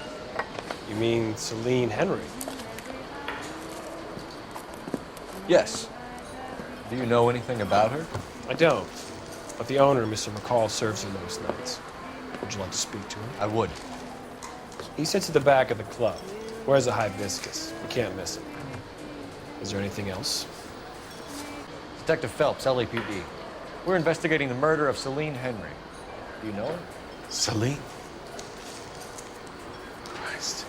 Speaker 19: You mean Celine Henry?
Speaker 5: Yes. Do you know anything about her?
Speaker 19: I don't. But the owner, Mr. McCall, serves her most nights. Would you like to speak to him?
Speaker 5: I would.
Speaker 19: He sits at the back of the club. Wears a hibiscus. You can't miss him. Is there anything else?
Speaker 5: Detective Phelps, LAPD. We're investigating the murder of Celine Henry. Do you know her?
Speaker 4: Celine? Christ.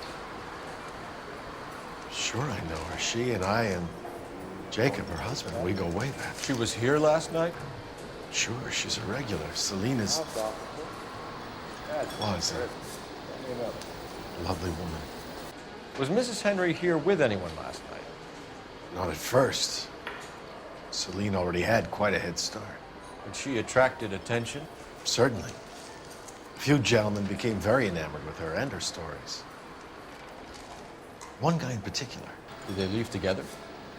Speaker 4: Sure I know her. She and I and Jacob, her husband, we go way back.
Speaker 5: She was here last night?
Speaker 4: Sure, she's a regular. Celine is... was a lovely woman.
Speaker 5: Was Mrs. Henry here with anyone last night?
Speaker 4: Not at first. Celine already had quite a head start.
Speaker 5: And she attracted attention?
Speaker 4: Certainly. A few gentlemen became very enamored with her and her stories. One guy in particular.
Speaker 5: Did they leave together?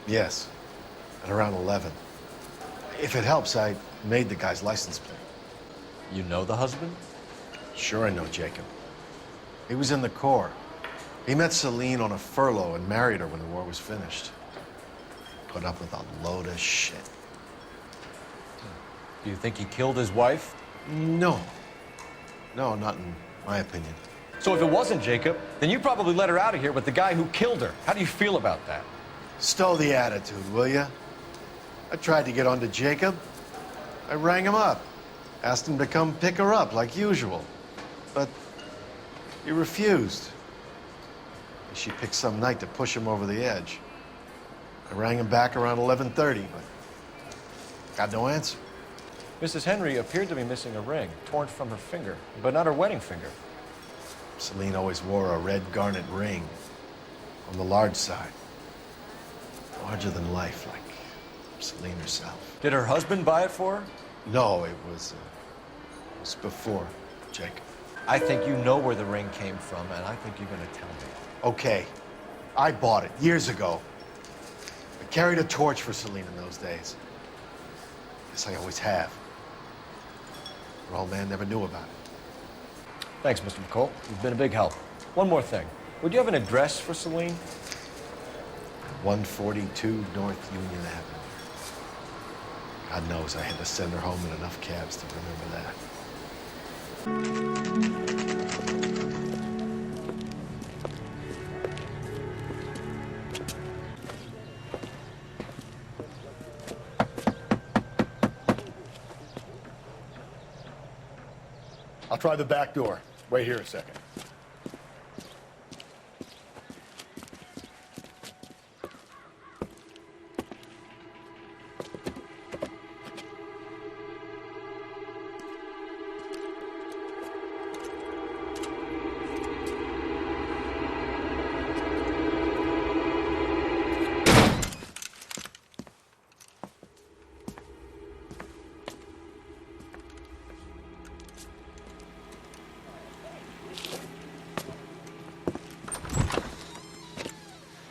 Speaker 4: Yes, at around 11. If it helps, I made the guy's license plate.
Speaker 5: You know the husband?
Speaker 4: Sure I know Jacob. He was in the Corps. He met Celine on a furlough and married her when the war was finished. Put up with a load of shit.
Speaker 5: Do you think he killed his wife?
Speaker 4: No. No, not in my opinion.
Speaker 5: So if it wasn't Jacob, then you probably let her out of here with the guy who killed her. How do you feel about that?
Speaker 4: Stow the attitude, will ya? I tried to get onto Jacob. I rang him up. Asked him to come pick her up like usual. But he refused. She picked some night to push him over the edge. I rang him back around 11:30, but got no answer.
Speaker 5: Mrs. Henry appeared to be missing a ring, torn from her finger, but not her wedding finger.
Speaker 4: Celine always wore a red garnet ring on the large side. Larger than life, like Celine herself.
Speaker 5: Did her husband buy it for her?
Speaker 4: No, it was before Jacob.
Speaker 5: I think you know where the ring came from, and I think you're going to tell me.
Speaker 4: Okay, I bought it years ago. I carried a torch for Celine in those days. Guess I always have. Her old man never knew about it.
Speaker 5: Thanks, Mr. McCall. You've been a big help. One more thing. Would you have an address for Celine?
Speaker 4: 142 North Union Avenue. God knows I had to send her home in enough cabs to remember that.
Speaker 18: I'll try the back door. Wait here a second.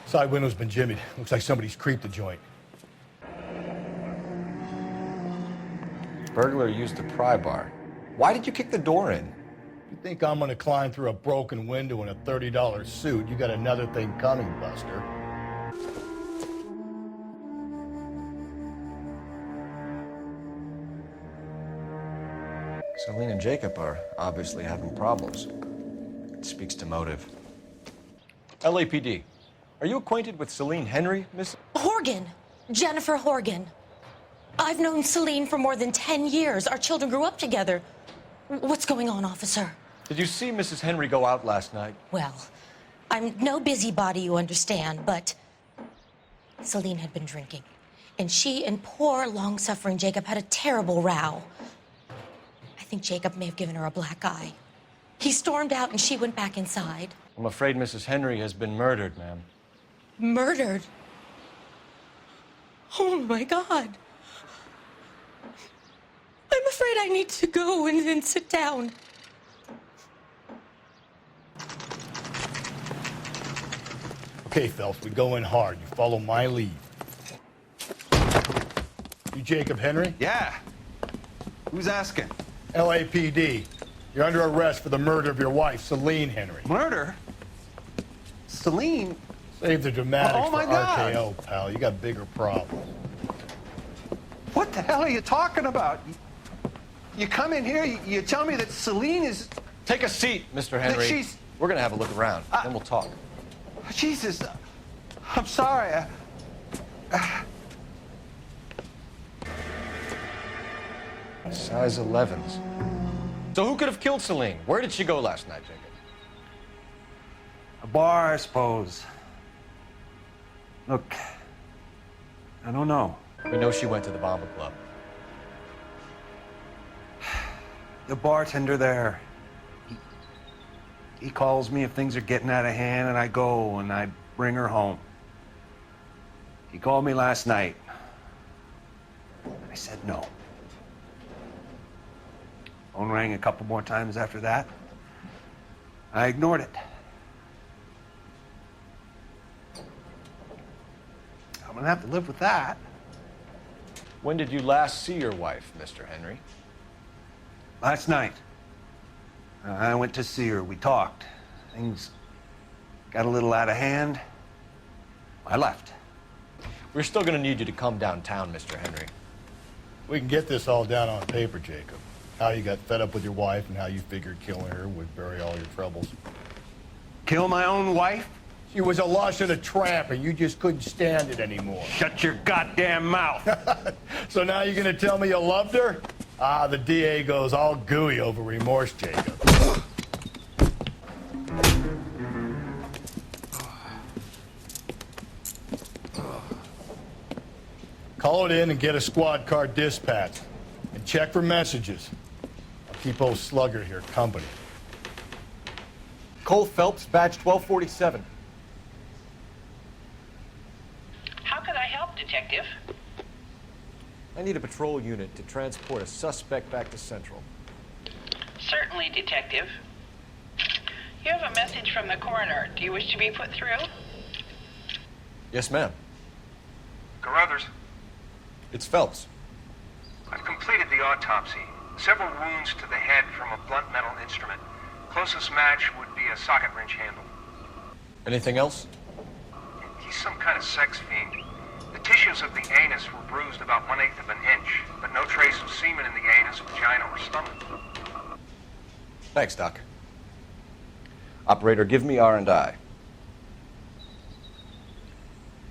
Speaker 18: Side window's been jimmied. Looks like somebody's creeped the joint.
Speaker 5: Burglar used the pry bar. Why did you kick the door in?
Speaker 18: You think I'm gonna climb through a broken window in a $30 suit? You got another thing coming, Buster.
Speaker 5: Celine and Jacob are obviously having problems. It speaks to motive. LAPD. Are you acquainted with Celine Henry, Miss?
Speaker 13: Horgan. Jennifer Horgan. I've known Celine for more than 10 years. Our children grew up together. What's going on, officer?
Speaker 5: Did you see Mrs. Henry go out last night?
Speaker 13: Well, I'm no busybody, you understand, but Celine had been drinking. And she and poor, long-suffering Jacob had a terrible row. I think Jacob may have given her a black eye. He stormed out and she went back inside.
Speaker 5: I'm afraid Mrs. Henry has been murdered, ma'am.
Speaker 13: Murdered? Oh, my God. I'm afraid I need to go and sit down.
Speaker 18: Okay, Phelps, we go in hard. You follow my lead. You Jacob Henry?
Speaker 11: Yeah. Who's asking?
Speaker 18: LAPD. You're under arrest for the murder of your wife, Celine Henry.
Speaker 11: Murder? Celine?
Speaker 18: Save the dramatics
Speaker 11: Oh, my
Speaker 18: for
Speaker 11: God.
Speaker 18: RKO, pal. You got bigger problems.
Speaker 11: What the hell are you talking about? You come in here, you tell me that Celine is...
Speaker 5: Take a seat, Mr. Henry.
Speaker 11: she's-
Speaker 5: We're gonna have a look around, then we'll talk.
Speaker 11: Jesus, I'm sorry.
Speaker 5: Size 11s. So who could have killed Celine? Where did she go last night, Jacob?
Speaker 11: A bar, I suppose. Look, I don't know.
Speaker 5: We know she went to the Bomber Club.
Speaker 11: The bartender there, he calls me if things are getting out of hand, and I go and I bring her home. He called me last night. I said no. Phone rang a couple more times after that. I ignored it. I'm gonna have to live with that.
Speaker 5: When did you last see your wife, Mr. Henry?
Speaker 11: Last night. I went to see her. We talked. Things got a little out of hand. I left.
Speaker 5: We're still gonna need you to come downtown, Mr. Henry.
Speaker 18: We can get this all down on paper, Jacob. How you got fed up with your wife and how you figured killing her would bury all your troubles.
Speaker 11: Kill my own wife?
Speaker 18: She was a lush and a tramp, and you just couldn't stand it anymore.
Speaker 11: Shut your goddamn mouth.
Speaker 18: So now you're gonna tell me you loved her? Ah, the DA goes all gooey over remorse, Jacob. Call it in and get a squad car dispatched. And check for messages. I'll keep old Slugger here company.
Speaker 7: Cole Phelps, badge 1247.
Speaker 20: How can I help, Detective?
Speaker 5: I need a patrol unit to transport a suspect back to Central.
Speaker 20: Certainly, Detective. You have a message from the coroner. Do you wish to be put through?
Speaker 5: Yes, ma'am.
Speaker 21: Carruthers,
Speaker 5: It's Phelps.
Speaker 21: I've completed the autopsy. Several wounds to the head from a blunt metal instrument. Closest match would be a socket wrench handle.
Speaker 5: Anything else?
Speaker 21: He's some kind of sex fiend. The tissues of the anus were bruised about 1/8 of an inch, but no trace of semen in the anus, vagina, or stomach.
Speaker 5: Thanks, Doc. Operator, give me R&I.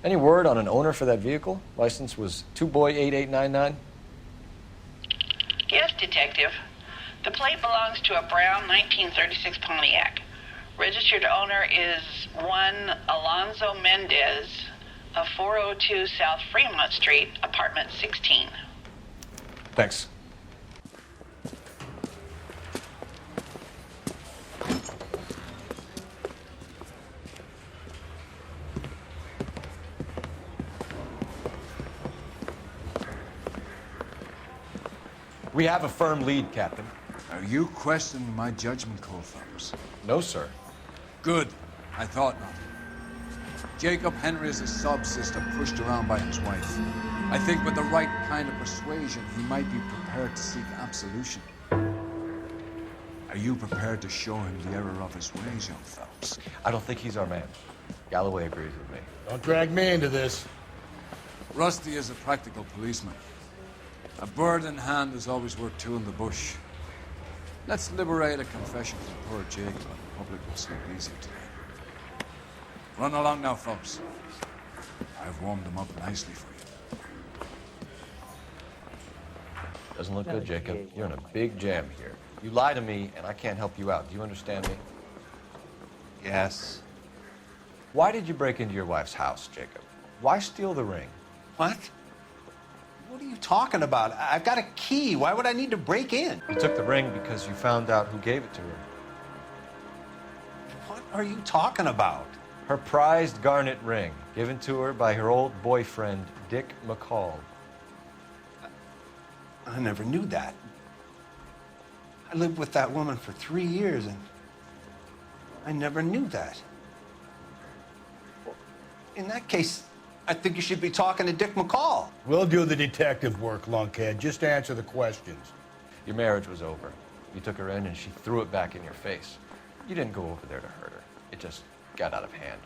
Speaker 5: Any word on an owner for that vehicle? License was 2boy8899.
Speaker 20: Yes, Detective. The plate belongs to a brown 1936 Pontiac. Registered owner is one Alonzo Mendez of 402 South Fremont Street, apartment 16.
Speaker 3: Thanks. We have a firm lead, Captain.
Speaker 15: Are you questioning my judgment call, Phelps?
Speaker 3: No, sir.
Speaker 15: Good. I thought not. Jacob Henry is a sub-sister pushed around by his wife. I think with the right kind of persuasion, he might be prepared to seek absolution. Are you prepared to show him the error of his ways, young Phelps?
Speaker 3: I don't think he's our man. Galloway agrees with me.
Speaker 18: Don't drag me into this.
Speaker 15: Rusty is a practical policeman. A bird in hand is always worth two in the bush. Let's liberate a confession from poor Jacob, and the public will sleep easy today. Run along now, Phelps. I've warmed them up nicely for you.
Speaker 3: Doesn't look good, Jacob. You're in a big jam here. You lie to me, and I can't help you out. Do you understand me?
Speaker 11: Yes.
Speaker 3: Why did you break into your wife's house, Jacob? Why steal the ring?
Speaker 11: What? What are you talking about? I've got a key. Why would I need to break in?
Speaker 3: You took the ring because you found out who gave it to her.
Speaker 11: What are you talking about?
Speaker 3: Her prized garnet ring, given to her by her old boyfriend, Dick McCall.
Speaker 11: I never knew that. I lived with that woman for 3 years, and I never knew that. In that case, I think you should be talking to Dick McCall.
Speaker 18: We'll do the detective work, lunkhead. Just answer the questions.
Speaker 3: Your marriage was over. You took her in and she threw it back in your face. You didn't go over there to hurt her. It just got out of hand.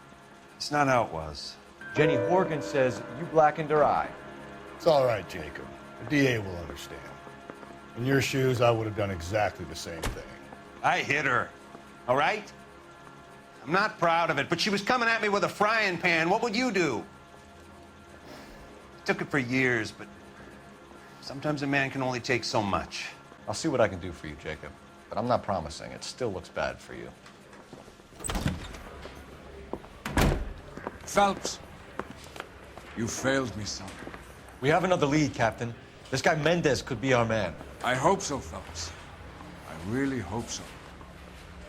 Speaker 11: It's not how it was.
Speaker 3: Jenny Horgan says you blackened her eye.
Speaker 18: It's all right, Jacob. The DA will understand. In your shoes, I would have done exactly the same thing.
Speaker 11: I hit her, all right? I'm not proud of it, but she was coming at me with a frying pan. What would you do? Took it for years, but sometimes a man can only take so much.
Speaker 3: I'll see what I can do for you, Jacob, but I'm not promising. It still looks bad for you.
Speaker 15: Phelps, you failed me, son.
Speaker 3: We have another lead, Captain. This guy Mendez could be our man.
Speaker 15: I hope so, Phelps. I really hope so.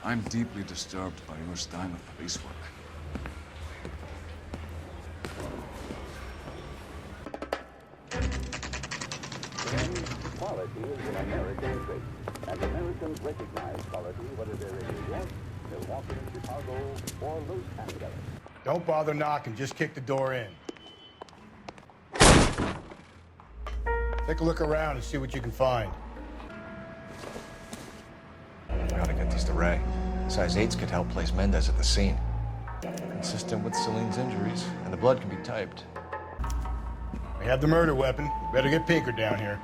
Speaker 15: I'm deeply disturbed by your style of police work.
Speaker 2: Quality is an American trait, and Americans recognize quality whether they're in New York, Milwaukee, Chicago, or Los Angeles.
Speaker 18: Don't bother knocking, just kick the door in. Take a look around and see what you can find.
Speaker 3: We gotta get these to Ray. Size 8s could help place Mendez at the scene. Consistent with Celine's injuries, and the blood can be typed.
Speaker 18: We have the murder weapon. We better get Pinker down here.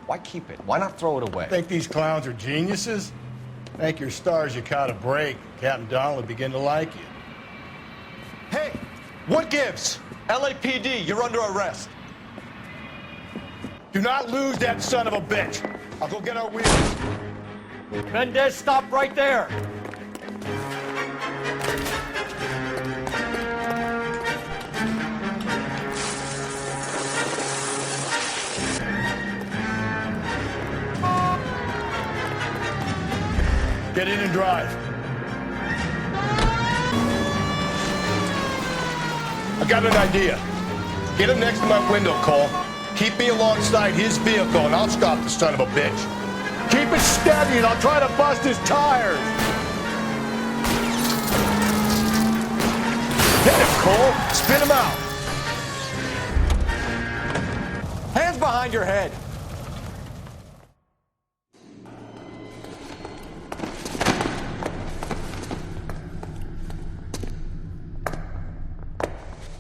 Speaker 3: Why keep it? Why not throw it away?
Speaker 18: Think these clowns are geniuses? Thank your stars you caught a break. Captain Donald will begin to like you.
Speaker 3: Hey! What gives? LAPD, you're under arrest.
Speaker 18: Do not lose that son of a bitch. I'll go get our wheels.
Speaker 16: Mendez, stop right there!
Speaker 18: Get in and drive. I got an idea. Get him next to my window, Cole. Keep me alongside his vehicle, and I'll stop the son of a bitch. Keep it steady, and I'll try to bust his tires. Hit him, Cole. Spin him out.
Speaker 3: Hands behind your head.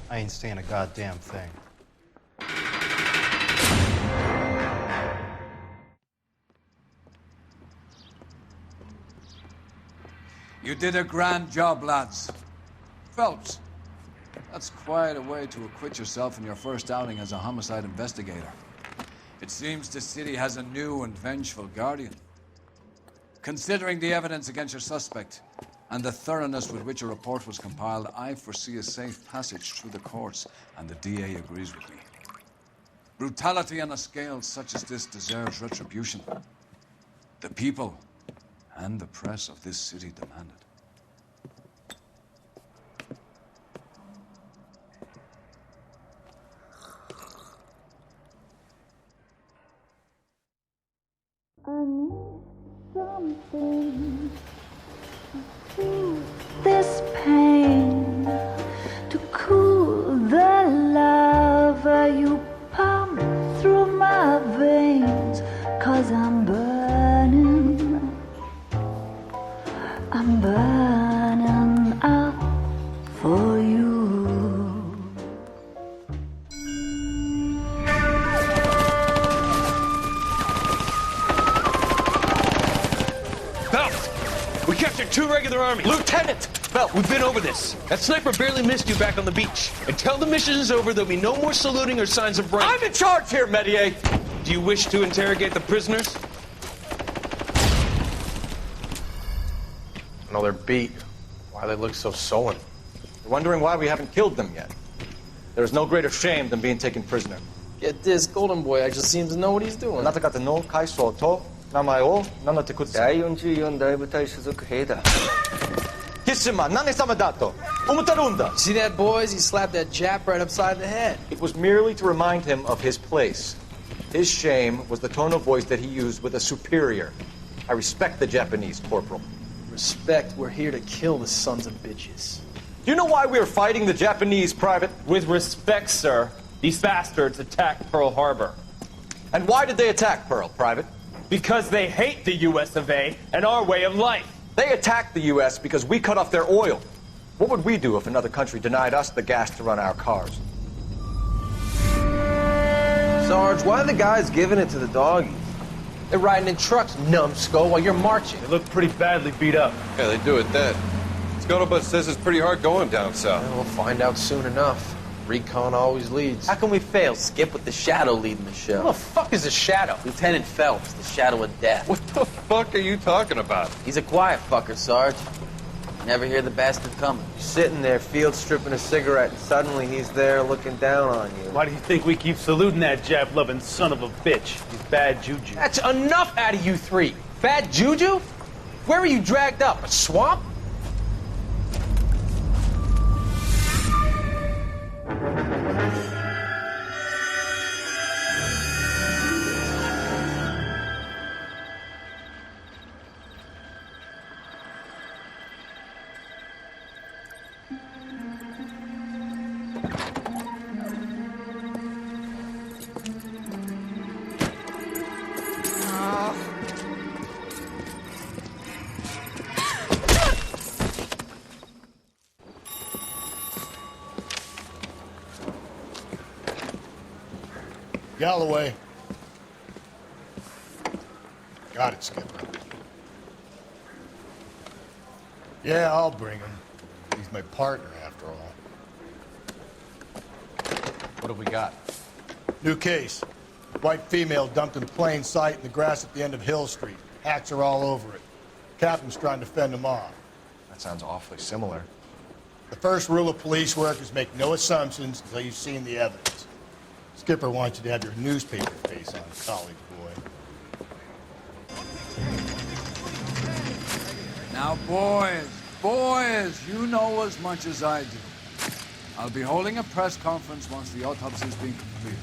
Speaker 6: I ain't saying a goddamn thing.
Speaker 15: You did a grand job, lads. Phelps, that's quite a way to acquit yourself in your first outing as a homicide investigator. It seems the city has a new and vengeful guardian. Considering the evidence against your suspect and the thoroughness with which a report was compiled, I foresee a safe passage through the courts, and the DA agrees with me. Brutality on a scale such as this deserves retribution. The people and the press of this city demand it.
Speaker 1: I need something to soothe this pain, to cool the lava you pump through my veins, 'cause I'm burning up for you.
Speaker 17: Phelps! We captured 2 regular armies. Lieutenant! Phelps, we've been over this. That sniper barely missed you back on the beach. Until the mission is over, there'll be no more saluting or signs of rank.
Speaker 16: I'm in charge here, Medier!
Speaker 17: Do you wish to interrogate the prisoners?
Speaker 5: I know they're beat. Why they look so sullen?
Speaker 22: You're wondering why we haven't killed them yet. There is no greater shame than being taken prisoner.
Speaker 19: Get this, Golden Boy, I just seem to know what he's doing.
Speaker 22: あなた方の階層と名前を名乗ってください。第44大部隊所属兵だ。貴様、何様だと思ってるんだ。
Speaker 19: See that, boys? He slapped that Jap right upside the head.
Speaker 22: It was merely to remind him of his place. His shame was the tone of voice that he used with a superior. I respect the Japanese, Corporal.
Speaker 19: Respect, we're here to kill the sons of bitches.
Speaker 22: Do you know why we are fighting the Japanese, Private?
Speaker 23: With respect, sir, these bastards attacked Pearl Harbor.
Speaker 22: And why did they attack Pearl, Private?
Speaker 23: Because they hate the US of A and our way of life.
Speaker 22: They attacked the US because we cut off their oil. What would we do if another country denied us the gas to run our cars?
Speaker 5: Sarge, why are the guys giving it to the doggies? They're riding in trucks, numbskull, while you're marching.
Speaker 23: They look pretty badly beat up.
Speaker 14: Yeah, they do it then. Scuttlebutt says it's pretty hard going down south.
Speaker 5: Yeah, we'll find out soon enough. Recon always leads. How can we fail, Skip, with the Shadow leading the show?
Speaker 19: Who the fuck is the Shadow?
Speaker 5: Lieutenant Phelps, the Shadow of Death.
Speaker 14: What the fuck are you talking about?
Speaker 5: He's a quiet fucker, Sarge. Never hear the bastard coming. You're sitting there, field stripping a cigarette, and suddenly he's there looking down on you.
Speaker 23: Why do you think we keep saluting that Jap-loving son of a bitch? He's bad juju.
Speaker 19: That's enough out of you 3. Bad juju? Where were you dragged up? A swamp?
Speaker 18: Galloway. Got it, Skipper. Yeah, I'll bring him. He's my partner, after all.
Speaker 22: What have we got?
Speaker 18: New case. White female dumped in plain sight in the grass at the end of Hill Street. Hacks are all over it. Captain's trying to fend him off.
Speaker 22: That sounds awfully similar.
Speaker 18: The first rule of police work is make no assumptions until you've seen the evidence. Skipper wants you to have your newspaper face on, college boy.
Speaker 15: Now, boys, you know as much as I do. I'll be holding a press conference once the autopsy's been completed.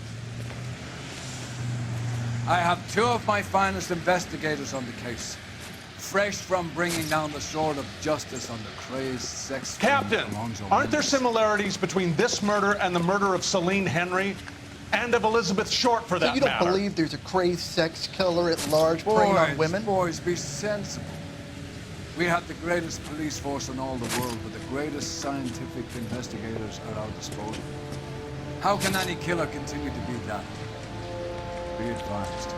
Speaker 15: I have 2 of my finest investigators on the case, fresh from bringing down the sword of justice on the crazed sex...
Speaker 24: Captain, aren't there similarities between this murder and the murder of Celine Henry? And of Elizabeth Short, for that
Speaker 25: matter. So you don't
Speaker 24: matter.
Speaker 25: believe there's a crazed sex killer at large preying on women?
Speaker 15: Boys, be sensible. We have the greatest police force in all the world, with the greatest scientific investigators at our disposal. How can any killer continue to be that? Be advised.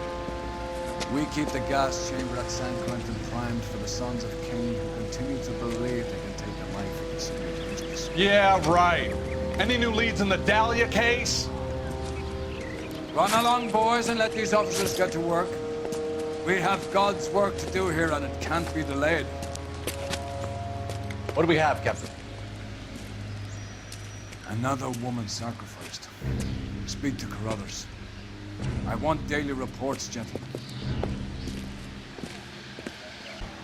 Speaker 15: We keep the gas chamber at San Quentin primed for the sons of Cain who continue to believe they can take the life of the city of justice.
Speaker 24: Yeah, right. Any new leads in the Dahlia case?
Speaker 15: Run along, boys, and let these officers get to work. We have God's work to do here, and it can't be delayed.
Speaker 5: What do we have, Captain?
Speaker 15: Another woman sacrificed. Speak to Carruthers. I want daily reports, gentlemen.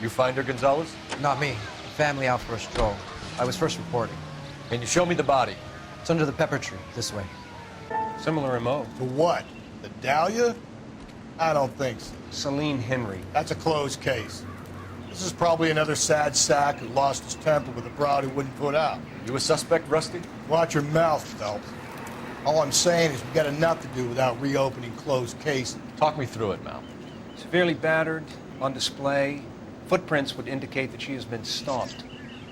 Speaker 5: You find her, Gonzalez?
Speaker 16: Not me. Family out for a stroll. I was first reporting.
Speaker 5: Can you show me the body?
Speaker 16: It's under the pepper tree, this way.
Speaker 19: Similar MO.
Speaker 18: To what? The Dahlia? I don't think so.
Speaker 19: Celine Henry.
Speaker 18: That's a closed case. This is probably another sad sack who lost his temper with a broad he wouldn't put out.
Speaker 5: You a suspect, Rusty?
Speaker 18: Watch your mouth, Phelps. All I'm saying is we've got enough to do without reopening closed cases.
Speaker 5: Talk me through it, Mal.
Speaker 19: Severely battered, on display. Footprints would indicate that she has been stomped.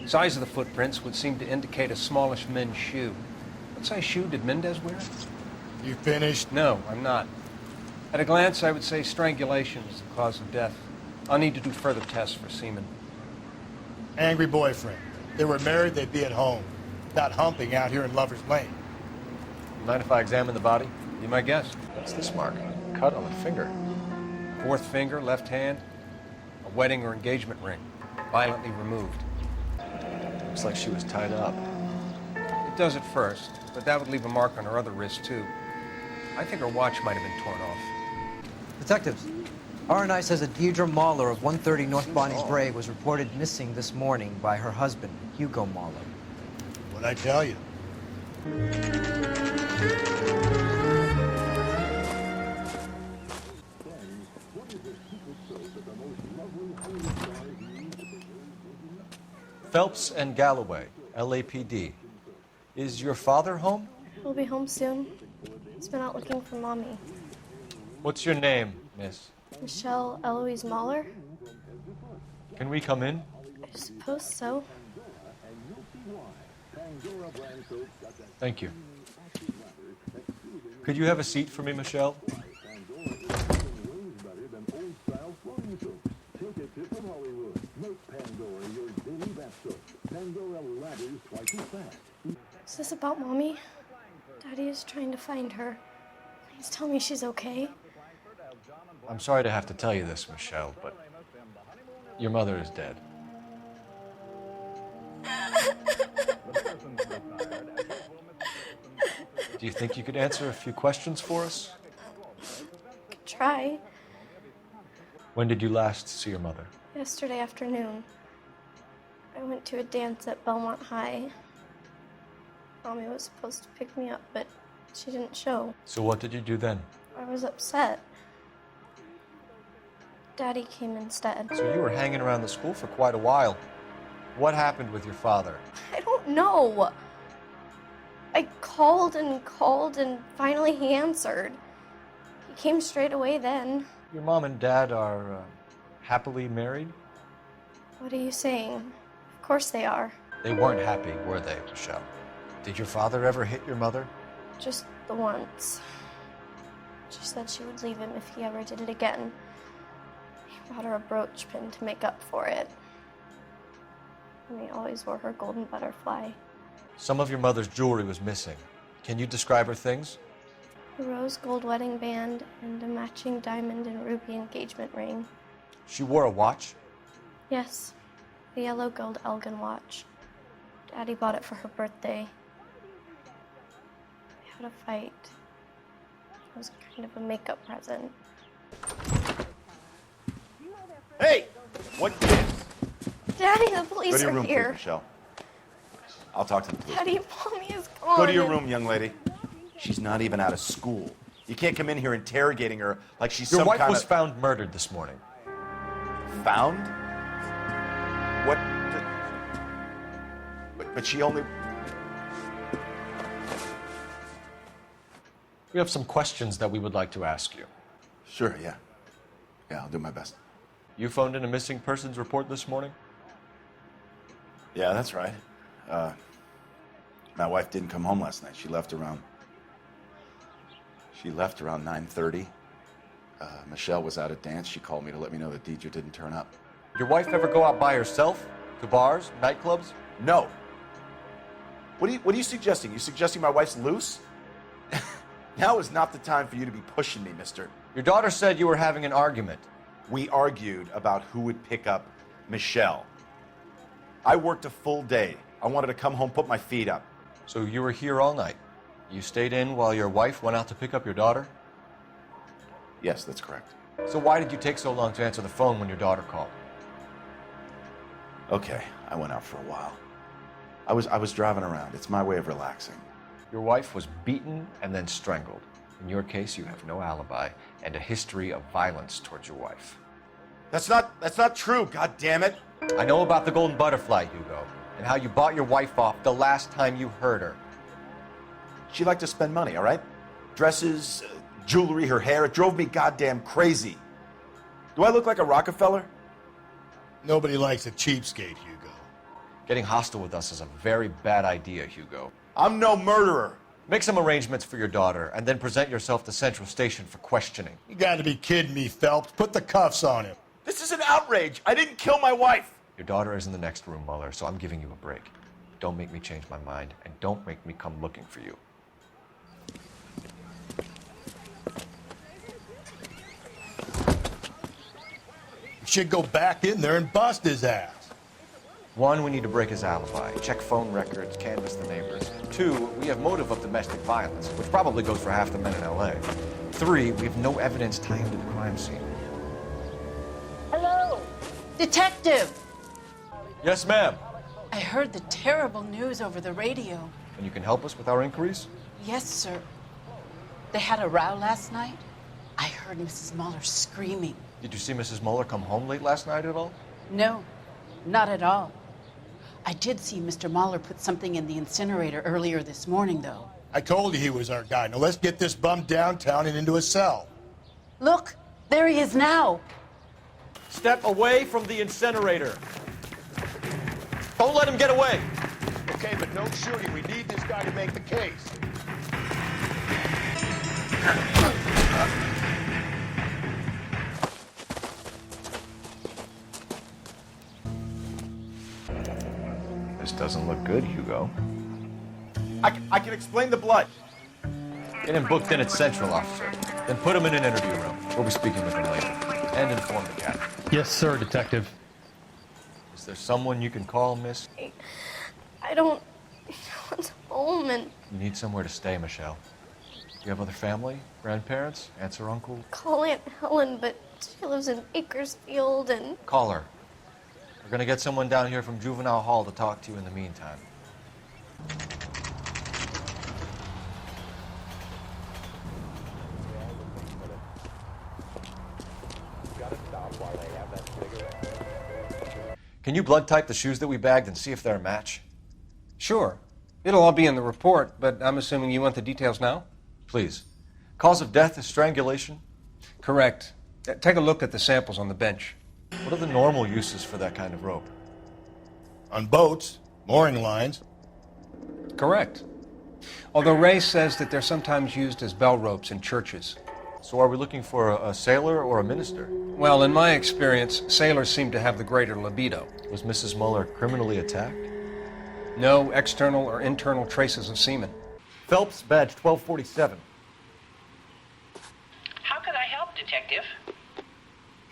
Speaker 19: Size of the footprints would seem to indicate a smallish men's shoe. What size shoe did Mendez wear?
Speaker 18: You finished?
Speaker 19: No, I'm not. At a glance, I would say strangulation is the cause of death. I'll need to do further tests for semen.
Speaker 18: Angry boyfriend. If they were married, they'd be at home. Not humping out here in Lover's Lane.
Speaker 5: Mind if I examine the body?
Speaker 19: Be my guest.
Speaker 5: What's this mark? Cut on the finger.
Speaker 19: Fourth finger, left hand. A wedding or engagement ring. Violently removed.
Speaker 5: Looks like she was tied up.
Speaker 19: It does at first, but that would leave a mark on her other wrist, too. I think her watch might have been torn off.
Speaker 16: Detectives, R&I says that Deirdre Mahler of 130 North Bonnie's Brae was reported missing this morning by her husband, Hugo Mahler.
Speaker 18: What'd I tell you?
Speaker 5: Phelps and Galloway, LAPD. Is your father home?
Speaker 4: He'll be home soon. He's been out looking for Mommy.
Speaker 5: What's your name, miss?
Speaker 4: Michelle Eloise Mahler?
Speaker 5: Can we come in?
Speaker 4: I suppose so.
Speaker 5: Thank you. Could you have a seat for me, Michelle?
Speaker 4: Is this about Mommy? Daddy is trying to find her. Please tell me she's okay.
Speaker 5: I'm sorry to have to tell you this, Michelle, but your mother is dead. Do you think you could answer a few questions for us?
Speaker 4: Could try.
Speaker 5: When did you last see your mother?
Speaker 4: Yesterday afternoon. I went to a dance at Belmont High. Mommy was supposed to pick me up, but she didn't show.
Speaker 5: So what did you do then?
Speaker 4: I was upset. Daddy came instead.
Speaker 5: So you were hanging around the school for quite a while. What happened with your father?
Speaker 4: I don't know. I called and finally he answered. He came straight away then.
Speaker 5: Your mom and dad are happily married?
Speaker 4: What are you saying? Of course they are.
Speaker 5: They weren't happy, were they, Michelle? Did your father ever hit your mother?
Speaker 4: Just the once. She said she would leave him if he ever did it again. He bought her a brooch pin to make up for it. And he always wore her golden butterfly.
Speaker 5: Some of your mother's jewelry was missing. Can you describe her things?
Speaker 4: A rose gold wedding band and a matching diamond and ruby engagement ring.
Speaker 5: She wore a watch?
Speaker 4: Yes, the yellow gold Elgin watch. Daddy bought it for her birthday. They had a fight. It was kind of a makeup present.
Speaker 18: Hey! What gives?
Speaker 4: Daddy, the police
Speaker 18: Go to your
Speaker 4: are
Speaker 18: room,
Speaker 4: here.
Speaker 18: please, Michelle. I'll talk to the police.
Speaker 4: Daddy, Mommy is gone.
Speaker 18: Go to your room, young lady. She's not even out of school. You can't come in here interrogating her like she's
Speaker 5: Your
Speaker 18: some
Speaker 5: wife
Speaker 18: kind
Speaker 5: was
Speaker 18: of...
Speaker 5: found murdered this morning.
Speaker 18: Found? What? But she only...
Speaker 5: We have some questions that we would like to ask you.
Speaker 18: Sure, yeah. Yeah, I'll do my best.
Speaker 5: You phoned in a missing persons report this morning?
Speaker 18: Yeah, that's right. My wife didn't come home last night. She left around 9:30. Michelle was out at dance. She called me to let me know that Deidre didn't turn up.
Speaker 5: Your wife ever go out by herself? To bars, nightclubs?
Speaker 18: No. What are you suggesting? You suggesting my wife's loose? Now is not the time for you to be pushing me, mister.
Speaker 5: Your daughter said you were having an argument.
Speaker 8: We argued about who would pick up Michelle. I worked a full day. I wanted to come home, put my feet up.
Speaker 5: So you were here all night? You stayed in while your wife went out to pick up your daughter?
Speaker 8: Yes, that's correct.
Speaker 5: So why did you take so long to answer the phone when your daughter called?
Speaker 8: Okay, I went out for a while. I was driving around. It's my way of relaxing.
Speaker 5: Your wife was beaten and then strangled. In your case, you have no alibi and a history of violence towards your wife.
Speaker 8: That's not true, God damn it.
Speaker 5: I know about the golden butterfly, Hugo, and how you bought your wife off the last time you heard her.
Speaker 8: She liked to spend money, all right? Dresses, jewelry, her hair. It drove me goddamn crazy. Do I look like a Rockefeller?
Speaker 18: Nobody likes a cheapskate, Hugo.
Speaker 5: Getting hostile with us is a very bad idea, Hugo.
Speaker 8: I'm no murderer.
Speaker 5: Make some arrangements for your daughter, and then present yourself to Central Station for questioning.
Speaker 18: You gotta be kidding me, Phelps. Put the cuffs on him.
Speaker 8: This is an outrage. I didn't kill my wife.
Speaker 5: Your daughter is in the next room, Mueller, so I'm giving you a break. Don't make me change my mind, and don't make me come looking for you.
Speaker 18: You should go back in there and bust his ass.
Speaker 5: 1, we need to break his alibi, check phone records, canvass the neighbors. 2, we have motive of domestic violence, which probably goes for half the men in LA. 3, we have no evidence tying him to the crime scene.
Speaker 9: Hello, detective.
Speaker 5: Yes, ma'am.
Speaker 9: I heard the terrible news over the radio.
Speaker 5: And you can help us with our inquiries?
Speaker 9: Yes, sir. They had a row last night. I heard Mrs. Mueller screaming.
Speaker 5: Did you see Mrs. Mueller come home late last night at all?
Speaker 9: No, not at all. I did see Mr. Mueller put something in the incinerator earlier this morning, though.
Speaker 18: I told you he was our guy. Now let's get this bum downtown and into a cell.
Speaker 9: Look, there he is now.
Speaker 5: Step away from the incinerator. Don't let him get away.
Speaker 18: Okay, but no shooting. We need this guy to make the case.
Speaker 5: This doesn't look good, Hugo.
Speaker 8: I can explain the blood.
Speaker 5: Get him booked in at Central, officer. Then put him in an interview room. We'll be speaking with him later. And inform the captain.
Speaker 23: Yes, sir, detective.
Speaker 5: Is there someone you can call, miss?
Speaker 4: I don't want home and
Speaker 5: You need somewhere to stay, Michelle. You have other family? Grandparents? Aunts or uncles?
Speaker 4: call Aunt Helen, but she lives in Bakersfield and
Speaker 5: Call her. We're gonna get someone down here from Juvenile Hall to talk to you in the meantime. Can you blood type the shoes that we bagged and see if they're a match?
Speaker 19: Sure. It'll all be in the report, but I'm assuming you want the details now?
Speaker 5: Please. Cause of death is strangulation?
Speaker 19: Correct. Take a look at the samples on the bench.
Speaker 5: What are the normal uses for that kind of rope?
Speaker 18: On boats, mooring lines.
Speaker 19: Correct. Although Ray says that they're sometimes used as bell ropes in churches.
Speaker 5: So are we looking for a sailor or a minister?
Speaker 19: Well, in my experience, sailors seem to have the greater libido.
Speaker 5: Was Mrs. Mueller criminally attacked?
Speaker 19: No external or internal traces of semen.
Speaker 5: Phelps, badge 1247.
Speaker 20: How could I help, Detective?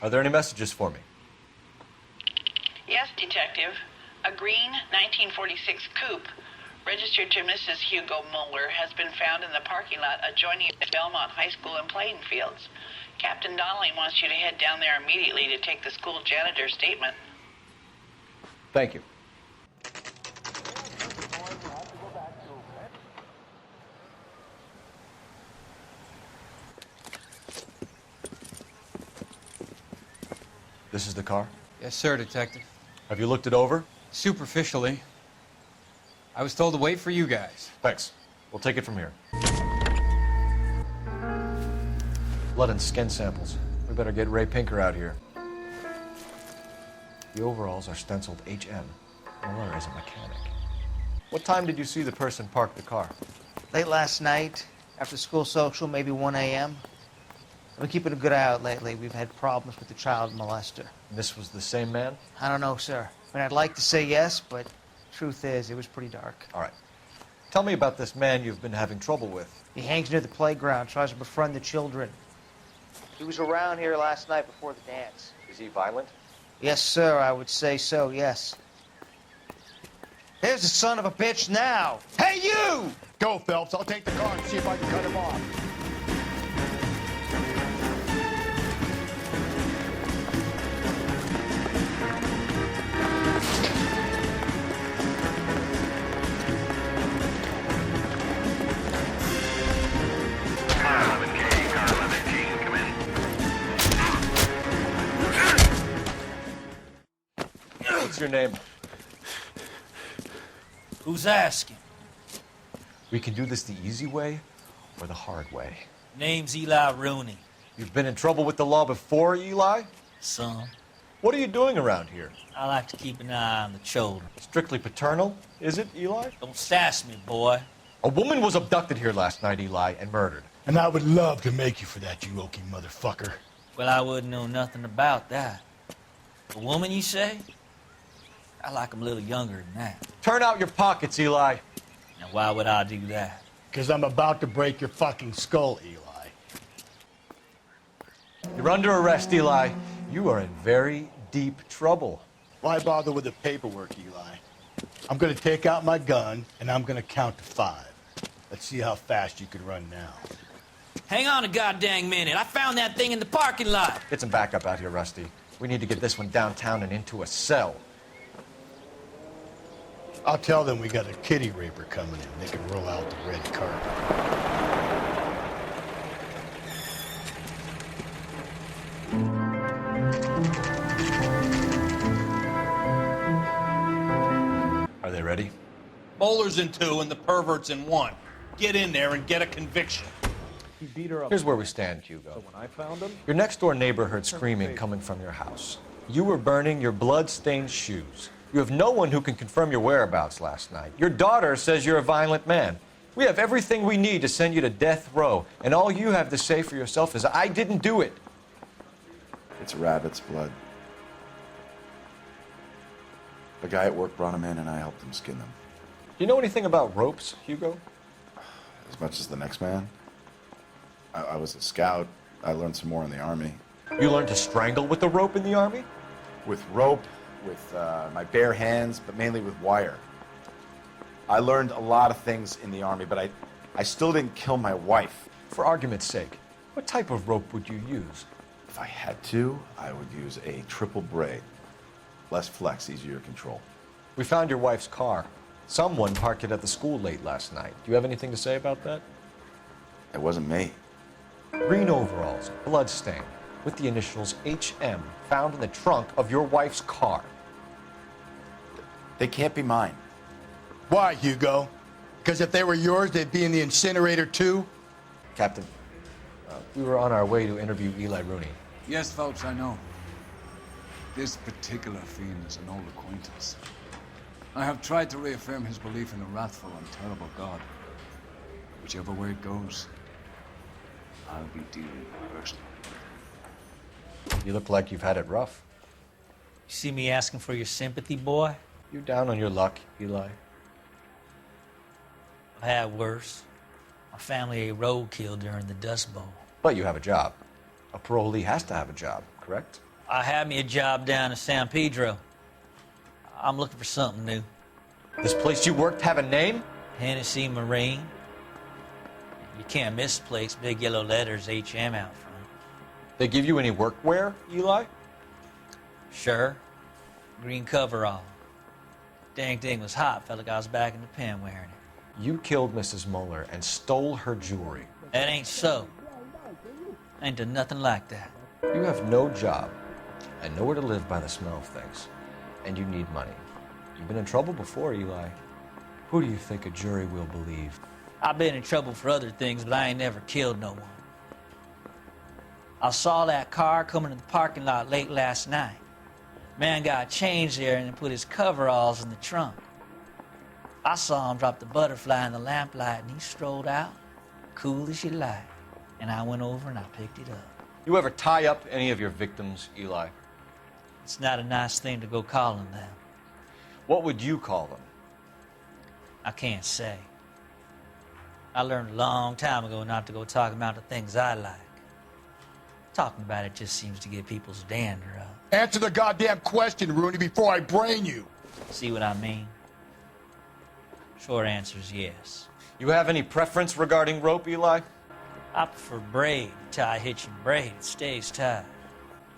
Speaker 5: Are there any messages for me?
Speaker 20: Yes, Detective. A green 1946 coupe, registered to Mrs. Hugo Mueller, has been found in the parking lot adjoining Belmont High School in Plainfields. Captain Donnelly wants you to head down there immediately to take the school janitor's statement.
Speaker 5: Thank you. This is the car?
Speaker 16: Yes, sir, Detective.
Speaker 5: Have you looked it over?
Speaker 16: Superficially. I was told to wait for you guys.
Speaker 5: Thanks. We'll take it from here. Blood and skin samples. We better get Ray Pinker out here. The overalls are stenciled HM. Mueller is a mechanic. What time did you see the person park the car?
Speaker 10: Late last night, after school social, maybe 1 a.m. I've been keeping a good eye out lately. We've had problems with the child molester.
Speaker 5: And this was the same man?
Speaker 10: I don't know, sir. I mean, I'd like to say yes, but truth is, it was pretty dark.
Speaker 5: All right. Tell me about this man you've been having trouble with.
Speaker 10: He hangs near the playground, tries to befriend the children. He was around here last night before the dance.
Speaker 5: Is he violent?
Speaker 10: Yes, sir, I would say so, yes. Here's the son of a bitch now. Hey, you!
Speaker 18: Go, Phelps. I'll take the car and see if I can cut him off.
Speaker 5: What's your name?
Speaker 7: Who's asking?
Speaker 5: We can do this the easy way or the hard way.
Speaker 7: Name's Eli Rooney.
Speaker 5: You've been in trouble with the law before, Eli?
Speaker 7: Some.
Speaker 5: What are you doing around here?
Speaker 7: I like to keep an eye on the children.
Speaker 5: Strictly paternal, is it, Eli?
Speaker 7: Don't sass me, boy.
Speaker 5: A woman was abducted here last night, Eli, and murdered.
Speaker 18: And I would love to make you for that, you oaky motherfucker.
Speaker 7: Well, I wouldn't know nothing about that. A woman, you say? I like 'em a little younger than that.
Speaker 5: Turn out your pockets, Eli.
Speaker 7: Now, why would I do that?
Speaker 18: Because I'm about to break your fucking skull, Eli.
Speaker 5: You're under arrest, Eli. You are in very deep trouble.
Speaker 18: Why bother with the paperwork, Eli? I'm going to take out my gun, and I'm going to count to 5. Let's see how fast you can run now.
Speaker 7: Hang on a goddamn minute. I found that thing in the parking lot.
Speaker 5: Get some backup out here, Rusty. We need to get this one downtown and into a cell.
Speaker 18: I'll tell them we got a kitty raper coming in. They can roll out the red carpet.
Speaker 5: Are they ready?
Speaker 23: Bowler's in 2 and the pervert's in 1. Get in there and get a conviction.
Speaker 24: He beat her up.
Speaker 5: Here's where we stand, Hugo.
Speaker 24: So when I found him,
Speaker 5: Your next-door neighbor heard screaming coming from your house. You were burning your blood-stained shoes. You have no one who can confirm your whereabouts last night. Your daughter says you're a violent man. We have everything we need to send you to death row, and all you have to say for yourself is, I didn't do it.
Speaker 8: It's rabbit's blood. The guy at work brought him in, and I helped him skin them.
Speaker 5: Do you know anything about ropes, Hugo?
Speaker 8: As much as the next man. I was a scout. I learned some more in the Army.
Speaker 5: You learned to strangle with the rope in the Army?
Speaker 8: With rope, with my bare hands, but mainly with wire. I learned a lot of things in the Army, but I still didn't kill my wife.
Speaker 5: For argument's sake, what type of rope would you use?
Speaker 8: If I had to, I would use a triple braid. Less flex, easier to control.
Speaker 5: We found your wife's car. Someone parked it at the school late last night. Do you have anything to say about that?
Speaker 8: It wasn't me.
Speaker 5: Green overalls, bloodstained, with the initials HM found in the trunk of your wife's car.
Speaker 8: They can't be mine.
Speaker 18: Why, Hugo? Because if they were yours, they'd be in the incinerator too?
Speaker 5: Captain, we were on our way to interview Eli Rooney.
Speaker 15: Yes, Phelps, I know. This particular fiend is an old acquaintance. I have tried to reaffirm his belief in a wrathful and terrible God. Whichever way it goes, I'll be dealing personally.
Speaker 5: You look like you've had it rough.
Speaker 7: You see me asking for your sympathy, boy?
Speaker 5: You're down on your luck, Eli.
Speaker 7: I've had worse. My family ate roadkill during the Dust Bowl.
Speaker 5: But you have a job. A parolee has to have a job, correct?
Speaker 7: I had me a job down in San Pedro. I'm looking for something new.
Speaker 5: This place you worked have a name?
Speaker 7: Hennessy Marine. You can't misplace big yellow letters HM out front.
Speaker 5: They give you any workwear, Eli?
Speaker 7: Sure. Green coverall. Dang thing was hot. Felt like I was back in the pen wearing it.
Speaker 5: You killed Mrs. Muller and stole her jewelry.
Speaker 7: That ain't so. I ain't done nothing like that.
Speaker 5: You have no job and nowhere to live by the smell of things. And you need money. You've been in trouble before, Eli. Who do you think a jury will believe?
Speaker 7: I've been in trouble for other things, but I ain't never killed no one. I saw that car coming to the parking lot late last night. Man got changed there and put his coveralls in the trunk. I saw him drop the butterfly in the lamplight and he strolled out, cool as you like. And I went over and I picked it up.
Speaker 5: You ever tie up any of your victims, Eli?
Speaker 7: It's not a nice thing to go calling them.
Speaker 5: What would you call them?
Speaker 7: I can't say. I learned a long time ago not to go talking about the things I like. Talking about it just seems to get people's dander up.
Speaker 18: Answer the goddamn question, Rooney, before I brain you.
Speaker 7: See what I mean? Short answer's yes.
Speaker 22: You have any preference regarding rope, Eli?
Speaker 7: I prefer braid. Tie hitching braid. It stays tied.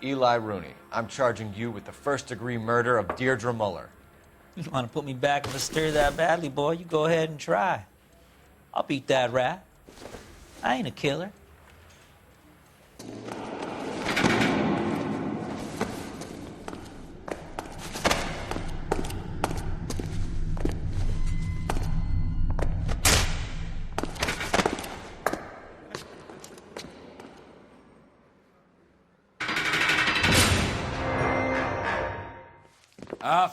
Speaker 22: Eli Rooney, I'm charging you with the first-degree murder of Deirdre Muller.
Speaker 7: You want to put me back in the stir that badly, boy? You go ahead and try. I'll beat that rap. I ain't a killer.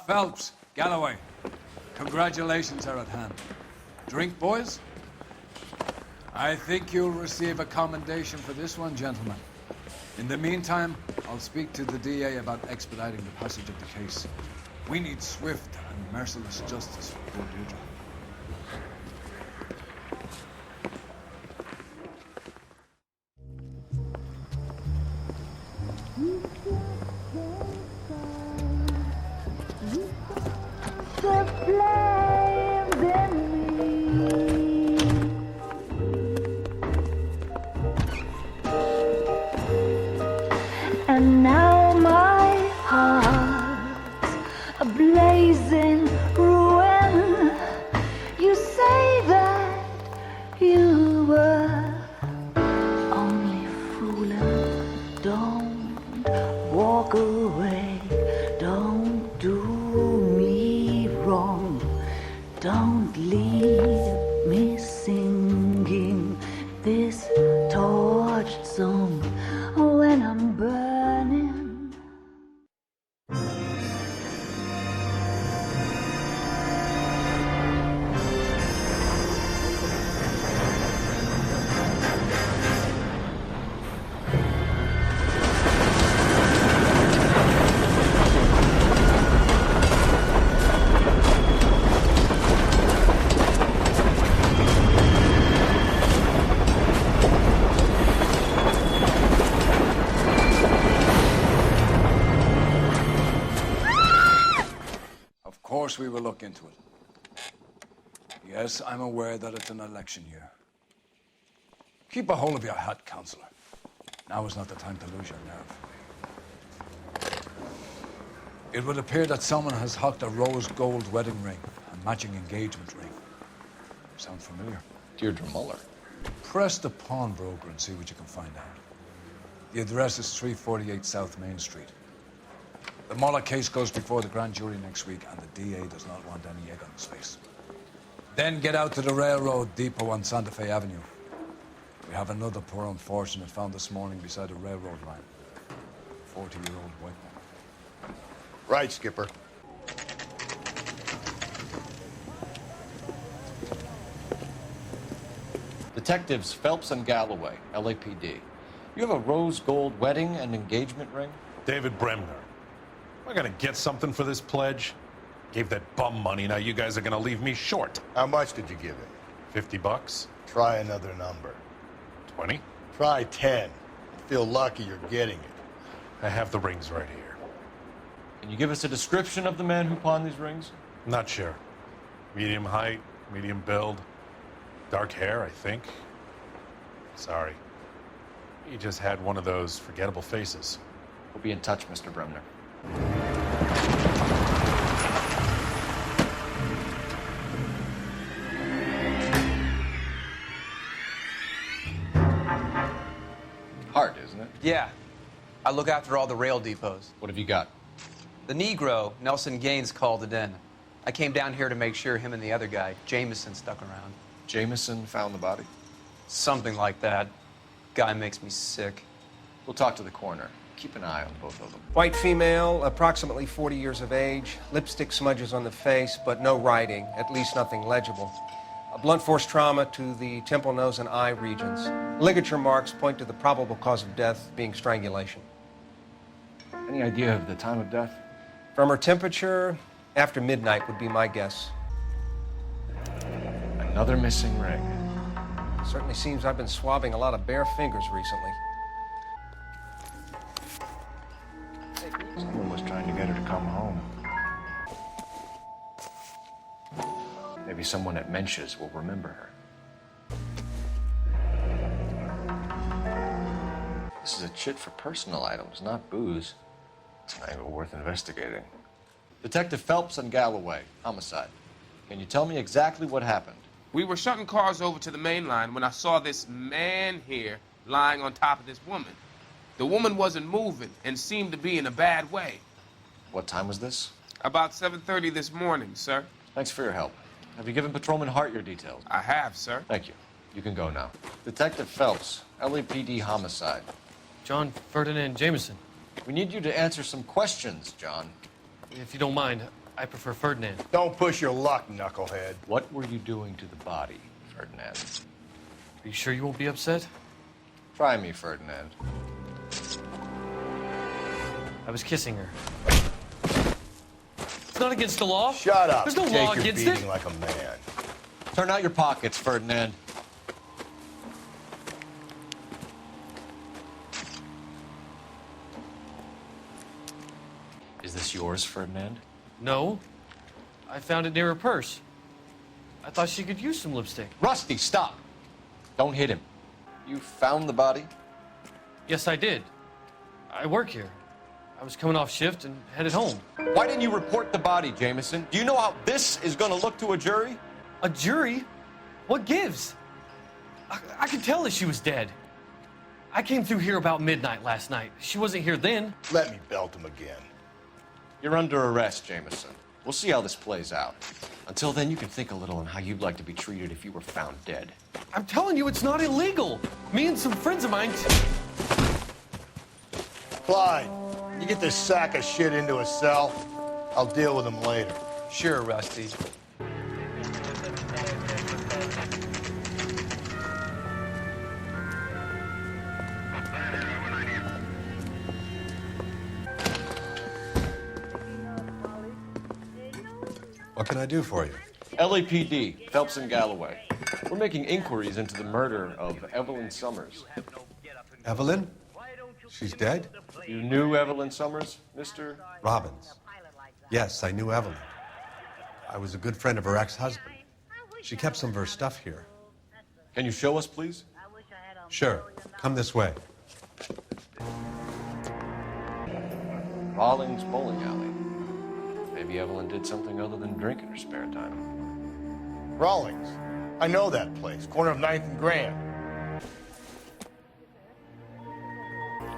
Speaker 15: Phelps, Galloway, congratulations are at hand. Drink, boys? I think you'll receive a commendation for this one, gentlemen. In the meantime, I'll speak to the DA about expediting the passage of the case. We need swift and merciless justice for poor Deirdre.
Speaker 1: And now my heart's a blazing ruin. You say that you were only fooling. Don't walk away. Don't do me wrong. Don't leave me singing this torched song when I'm burning.
Speaker 15: Of course we will look into it. Yes, I'm aware that it's an election year. Keep a hold of your hat, Counselor. Now is not the time to lose your nerve. It would appear that someone has hocked a rose gold wedding ring and matching engagement ring. Sound familiar?
Speaker 5: Deirdre Muller.
Speaker 15: Press the pawnbroker and see what you can find out. The address is 348 South Main Street. The Muller case goes before the grand jury next week, and the DA does not want any egg on his face. Then get out to the railroad depot on Santa Fe Avenue. We have another poor unfortunate found this morning beside a railroad line. 40-year-old white man.
Speaker 18: Right, Skipper.
Speaker 5: Detectives Phelps and Galloway, LAPD. You have a rose gold wedding and engagement ring?
Speaker 24: David Bremner. I gotta get something for this pledge. Gave that bum money, now you guys are gonna leave me short.
Speaker 18: How much did you give him?
Speaker 24: $50.
Speaker 18: Try another number.
Speaker 24: 20?
Speaker 18: Try 10. Feel lucky you're getting it.
Speaker 24: I have the rings right here.
Speaker 5: Can you give us a description of the man who pawned these rings?
Speaker 24: Not sure. Medium height, medium build, dark hair, I think. Sorry. He just had one of those forgettable faces.
Speaker 5: We'll be in touch, Mr. Bremner. Hard, isn't it?
Speaker 2: Yeah. I look after all the rail depots.
Speaker 5: What have you got?
Speaker 2: The Negro, Nelson Gaines, called it in. I came down here to make sure him and the other guy, Jameson, stuck around.
Speaker 5: Jameson found the body?
Speaker 2: Something like that. Guy makes me sick.
Speaker 5: We'll talk to the coroner. Keep an eye on both of them.
Speaker 19: White female, approximately 40 years of age. Lipstick smudges on the face, but no writing, at least nothing legible. A blunt force trauma to the temple, nose, and eye regions. Ligature marks point to the probable cause of death being strangulation.
Speaker 5: Any idea of the time of death?
Speaker 19: From her temperature, after midnight would be my guess.
Speaker 5: Another missing ring.
Speaker 19: Certainly seems I've been swabbing a lot of bare fingers recently.
Speaker 5: to get her to come home. Maybe someone at Mensch's will remember her. This is a chit for personal items, not booze. It's an angle worth investigating. Detective Phelps and Galloway, homicide. Can you tell me exactly what happened?
Speaker 3: We were shutting cars over to the main line when I saw this man here lying on top of this woman. The woman wasn't moving and seemed to be in a bad way.
Speaker 5: What time was this?
Speaker 3: About 7:30 this morning, sir.
Speaker 5: Thanks for your help. Have you given Patrolman Hart your details?
Speaker 3: I have, sir.
Speaker 5: Thank you. You can go now. Detective Phelps, LAPD homicide.
Speaker 11: John Ferdinand Jameson.
Speaker 5: We need you to answer some questions, John.
Speaker 11: If you don't mind, I prefer Ferdinand.
Speaker 18: Don't push your luck, knucklehead.
Speaker 5: What were you doing to the body, Ferdinand?
Speaker 11: Are you sure you won't be upset?
Speaker 5: Try me, Ferdinand.
Speaker 11: I was kissing her. It's not against the law.
Speaker 18: Shut up.
Speaker 11: There's no
Speaker 18: Take
Speaker 11: law
Speaker 18: your
Speaker 11: against
Speaker 18: beating
Speaker 11: it.
Speaker 18: like a man.
Speaker 5: Turn out your pockets, Ferdinand. Is this yours, Ferdinand?
Speaker 11: No. I found it near her purse. I thought she could use some lipstick.
Speaker 5: Rusty, stop. Don't hit him. You found the body?
Speaker 11: Yes, I did. I work here. I was coming off shift and headed home.
Speaker 5: Why didn't you report the body, Jameson? Do you know how this is going to look to a jury?
Speaker 11: A jury? What gives? I could tell that she was dead. I came through here about midnight last night. She wasn't here then.
Speaker 18: Let me belt him again.
Speaker 5: You're under arrest, Jameson. We'll see how this plays out. Until then, you can think a little on how you'd like to be treated if you were found dead.
Speaker 11: I'm telling you, it's not illegal. Me and some friends of mine...
Speaker 18: Clyde, you get this sack of shit into a cell. I'll deal with him later.
Speaker 2: Sure, Rusty.
Speaker 12: What can I do for you?
Speaker 5: LAPD, Phelps and Galloway. We're making inquiries into the murder of Evelyn Summers.
Speaker 12: Evelyn? She's dead?
Speaker 5: You knew Evelyn Summers, Mr.
Speaker 12: Robbins. Yes, I knew Evelyn. I was a good friend of her ex-husband. She kept some of her stuff here.
Speaker 5: Can you show us, please?
Speaker 12: Sure. Come this way.
Speaker 5: Rawlings Bowling Alley. Maybe Evelyn did something other than drink in her spare time.
Speaker 18: Rawlings. I know that place. Corner of 9th and Grand.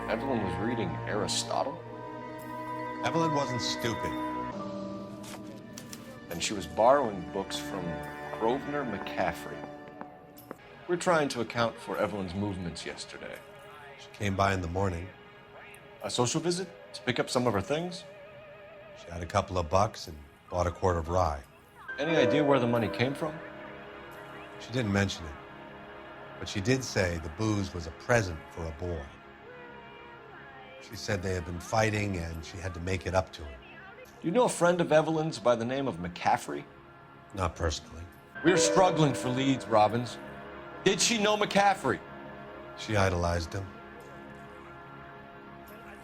Speaker 5: Evelyn was reading Aristotle?
Speaker 12: Evelyn wasn't stupid.
Speaker 5: And she was borrowing books from Grosvenor McCaffrey. We're trying to account for Evelyn's movements yesterday.
Speaker 12: She came by in the morning.
Speaker 5: A social visit? To pick up some of her things?
Speaker 12: She had a couple of bucks and bought a quart of rye.
Speaker 5: Any idea where the money came from?
Speaker 12: She didn't mention it, but she did say the booze was a present for a boy. She said they had been fighting and she had to make it up to him.
Speaker 5: Do you know a friend of Evelyn's by the name of McCaffrey?
Speaker 12: Not personally.
Speaker 5: We're struggling for leads, Robbins. Did she know McCaffrey?
Speaker 12: She idolized him.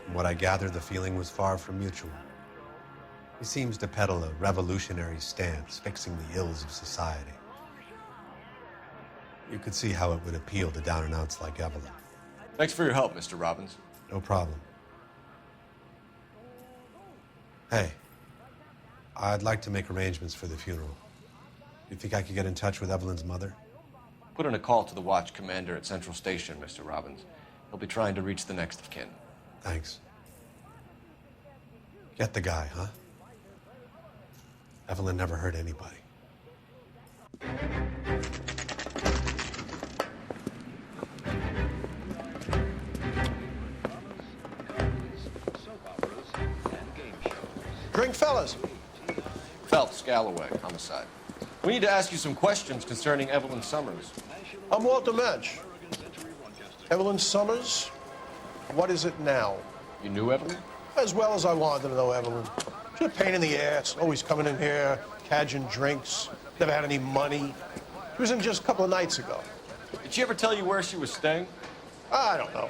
Speaker 12: From what I gathered, the feeling was far from mutual. He seems to peddle a revolutionary stance, fixing the ills of society. You could see how it would appeal to down-and-outs like Evelyn.
Speaker 5: Thanks for your help, Mr. Robbins.
Speaker 12: No problem. Hey, I'd like to make arrangements for the funeral. You think I could get in touch with Evelyn's mother?
Speaker 5: Put in a call to the watch commander at Central Station, Mr. Robbins. He'll be trying to reach the next of kin.
Speaker 12: Thanks. Get the guy, huh? Evelyn never hurt anybody.
Speaker 18: Drink, fellas.
Speaker 5: Phelps, Galloway, homicide. We need to ask you some questions concerning Evelyn Summers.
Speaker 18: I'm Walter Mensch. Evelyn Summers? What is it now?
Speaker 5: You knew Evelyn?
Speaker 18: As well as I wanted to know Evelyn. She's a pain in the ass, always coming in here, cadging drinks, never had any money. She was in just a couple of nights ago.
Speaker 5: Did she ever tell you where she was staying?
Speaker 18: I don't know.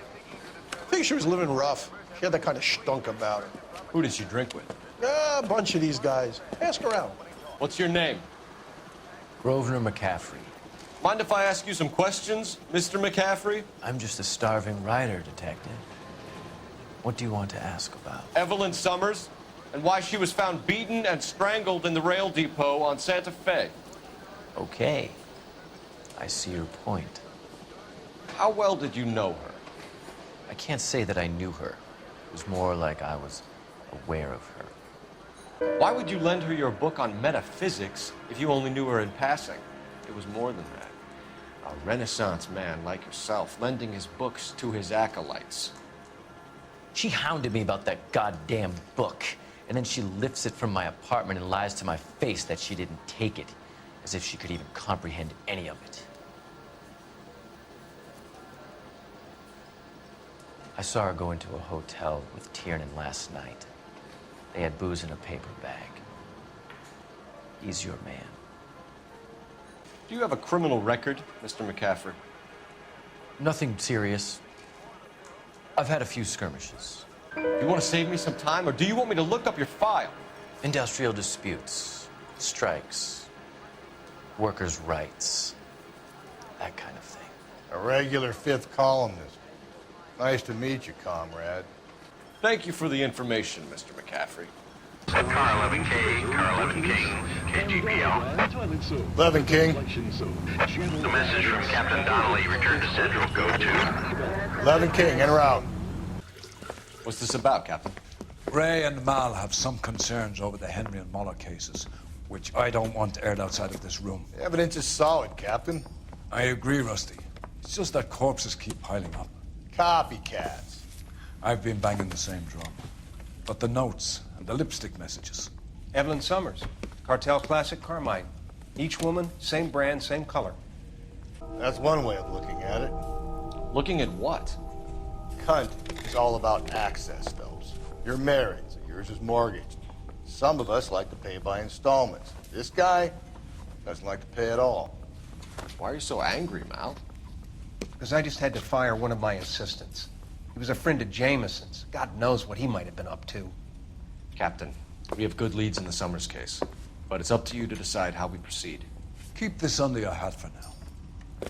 Speaker 18: I think she was living rough. She had that kind of stunk about her.
Speaker 5: Who did she drink with?
Speaker 18: A bunch of these guys. Ask around.
Speaker 5: What's your name?
Speaker 6: Grosvenor McCaffrey.
Speaker 5: Mind if I ask you some questions, Mr. McCaffrey?
Speaker 6: I'm just a starving writer, Detective. What do you want to ask about?
Speaker 5: Evelyn Summers, and why she was found beaten and strangled in the rail depot on Santa Fe.
Speaker 6: Okay. I see your point.
Speaker 5: How well did you know her?
Speaker 6: I can't say that I knew her. It was more like I was aware of her.
Speaker 5: Why would you lend her your book on metaphysics if you only knew her in passing? It was more than that. A Renaissance man like yourself, lending his books to his acolytes.
Speaker 6: She hounded me about that goddamn book, and then she lifts it from my apartment and lies to my face that she didn't take it, as if she could even comprehend any of it. I saw her go into a hotel with Tiernan last night. They had booze in a paper bag. He's your man.
Speaker 5: Do you have a criminal record, Mr. McCaffrey?
Speaker 6: Nothing serious. I've had a few skirmishes.
Speaker 5: You want to save me some time, or do you want me to look up your file?
Speaker 6: Industrial disputes, strikes, workers' rights, that kind of thing.
Speaker 18: A regular fifth columnist. Nice to meet you, comrade.
Speaker 5: Thank you for the information, Mr. McCaffrey.
Speaker 13: Car 11K, Car 11 King, KGPL.
Speaker 18: 11 King.
Speaker 13: The message from Captain Donnelly, return to Central, go to.
Speaker 18: 11 King, en route.
Speaker 5: What's this about, Captain?
Speaker 15: Ray and Mal have some concerns over the Henry and Muller cases, which I don't want aired outside of this room.
Speaker 18: The evidence is solid, Captain.
Speaker 15: I agree, Rusty. It's just that corpses keep piling up.
Speaker 18: Copycats.
Speaker 15: I've been banging the same drum. But the notes and the lipstick messages.
Speaker 19: Evelyn Summers, Cartel Classic Carmine. Each woman, same brand, same color.
Speaker 18: That's one way of looking at it.
Speaker 5: Looking at what?
Speaker 18: Cunt is all about access, Phelps. You're married, so yours is mortgaged. Some of us like to pay by installments. This guy doesn't like to pay at all.
Speaker 5: Why are you so angry, Mal?
Speaker 19: Because I just had to fire one of my assistants. He was a friend of Jameson's. God knows what he might have been up to.
Speaker 5: Captain, we have good leads in the Summers case, but it's up to you to decide how we proceed.
Speaker 15: Keep this under your hat for now.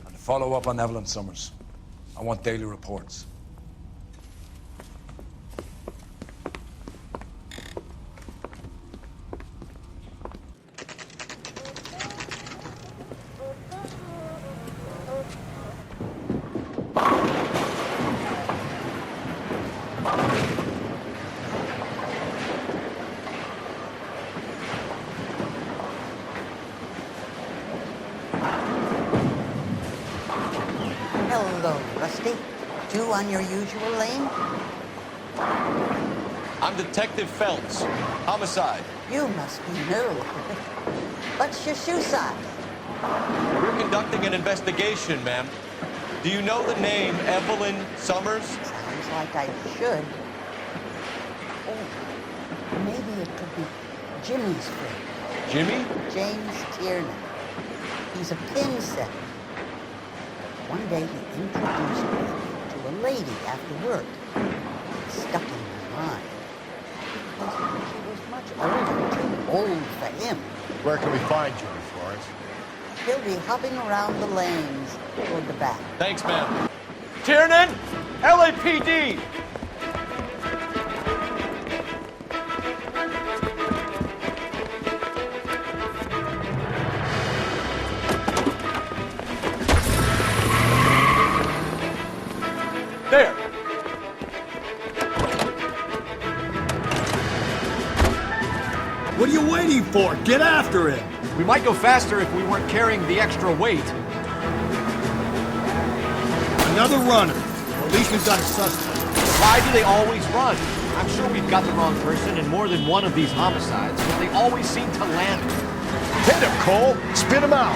Speaker 15: And follow up on Evelyn Summers. I want daily reports.
Speaker 14: Hello, Rusty. You on your usual lane?
Speaker 5: I'm Detective Phelps. Homicide.
Speaker 14: You must be new. What's your shoe size?
Speaker 5: We're conducting an investigation, ma'am. Do you know the name Evelyn Summers?
Speaker 14: Sounds like I should. Oh, maybe it could be Jimmy's friend.
Speaker 5: Jimmy?
Speaker 14: James Tiernan. He's a pin setter. One day he introduced me to a lady after work. It stuck in my mind. Because she was much older, too old for him.
Speaker 18: Where can we find Jimmy, Florence?
Speaker 14: He'll be hopping around the lanes toward the back.
Speaker 5: Thanks, ma'am. Tiernan! LAPD! There!
Speaker 18: What are you waiting for? Get after him!
Speaker 5: We might go faster if we weren't carrying the extra weight.
Speaker 18: Another runner. Or at least we've got a suspect.
Speaker 17: Why do they always run? I'm sure we've got the wrong person in more than one of these homicides, but they always seem to land.
Speaker 18: Hit him, Cole! Spit him out!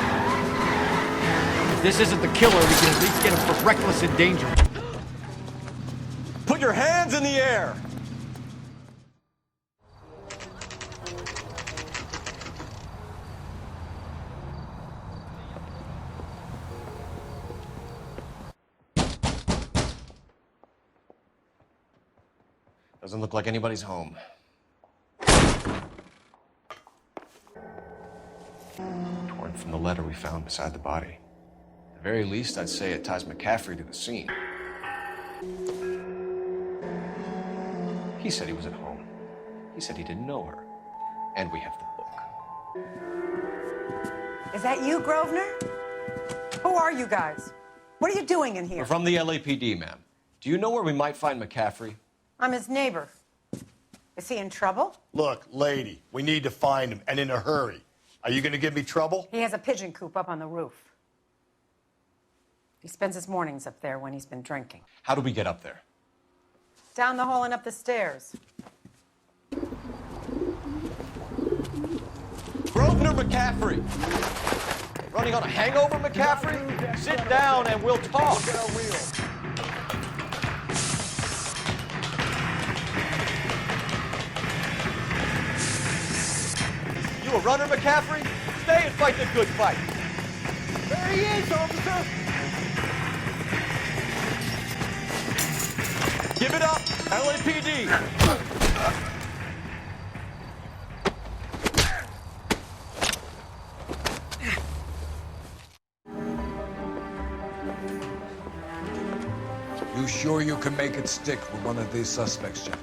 Speaker 17: If this isn't the killer, we can at least get him for reckless endangerment.
Speaker 5: Put your hands in the air! Doesn't look like anybody's home. and from the letter we found beside the body. At the very least, I'd say it ties McCaffrey to the scene. He said he was at home. He said he didn't know her. And we have the book.
Speaker 4: Is that you, Grosvenor? Who are you guys? What are you doing in here?
Speaker 22: We're from the LAPD, ma'am. Do you know where we might find McCaffrey?
Speaker 4: I'm his neighbor. Is he in trouble?
Speaker 18: Look, lady, we need to find him, and in a hurry. Are you gonna give me trouble?
Speaker 4: He has a pigeon coop up on the roof. He spends his mornings up there when he's been drinking.
Speaker 22: How do we get up there?
Speaker 4: Down the hall and up the stairs.
Speaker 17: Grosvenor McCaffrey! Running on a hangover, McCaffrey? Sit down and we'll talk. You a runner, McCaffrey? Stay and fight the good fight.
Speaker 18: There he is, officer!
Speaker 17: Give it up, LAPD!
Speaker 15: You sure you can make it stick with one of these suspects, Jack?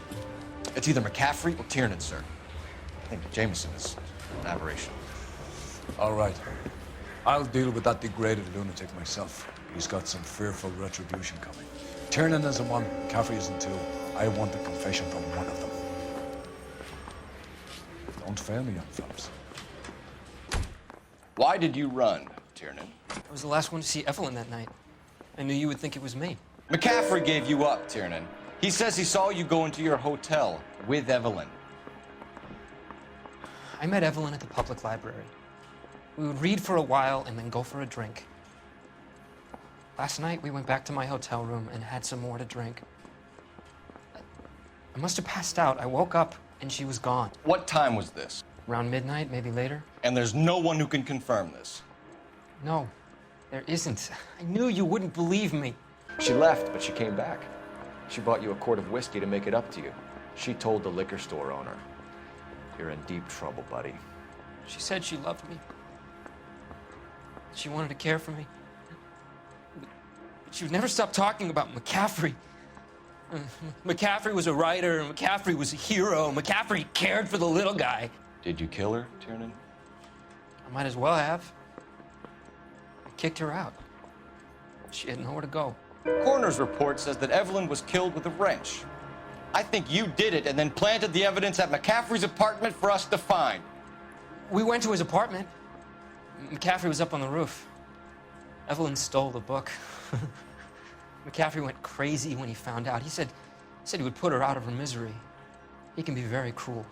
Speaker 22: It's either McCaffrey or Tiernan, sir. I think Jameson is an aberration.
Speaker 15: All right. I'll deal with that degraded lunatic myself. He's got some fearful retribution coming. Tiernan isn't one, McCaffrey isn't two. I want a confession from one of them. Don't fail me, young Phelps.
Speaker 22: Why did you run, Tiernan?
Speaker 11: I was the last one to see Evelyn that night. I knew you would think it was me.
Speaker 22: McCaffrey gave you up, Tiernan. He says he saw you go into your hotel with Evelyn.
Speaker 11: I met Evelyn at the public library. We would read for a while and then go for a drink. Last night, we went back to my hotel room and had some more to drink. I must have passed out. I woke up and she was gone.
Speaker 22: What time was this?
Speaker 11: Around midnight, maybe later.
Speaker 22: And there's no one who can confirm this?
Speaker 11: No, there isn't. I knew you wouldn't believe me.
Speaker 22: She left, but she came back. She bought you a quart of whiskey to make it up to you. She told the liquor store owner. You're in deep trouble, buddy.
Speaker 11: She said she loved me. She wanted to care for me. But she would never stop talking about McCaffrey. McCaffrey was a writer, McCaffrey was a hero, McCaffrey cared for the little guy.
Speaker 22: Did you kill her, Tiernan?
Speaker 11: I might as well have. I kicked her out. She had nowhere to go.
Speaker 22: Coroner's report says that Evelyn was killed with a wrench. I think you did it and then planted the evidence at McCaffrey's apartment for us to find.
Speaker 11: We went to his apartment. McCaffrey was up on the roof. Evelyn stole the book. McCaffrey went crazy when he found out. He said he would put her out of her misery. He can be very cruel.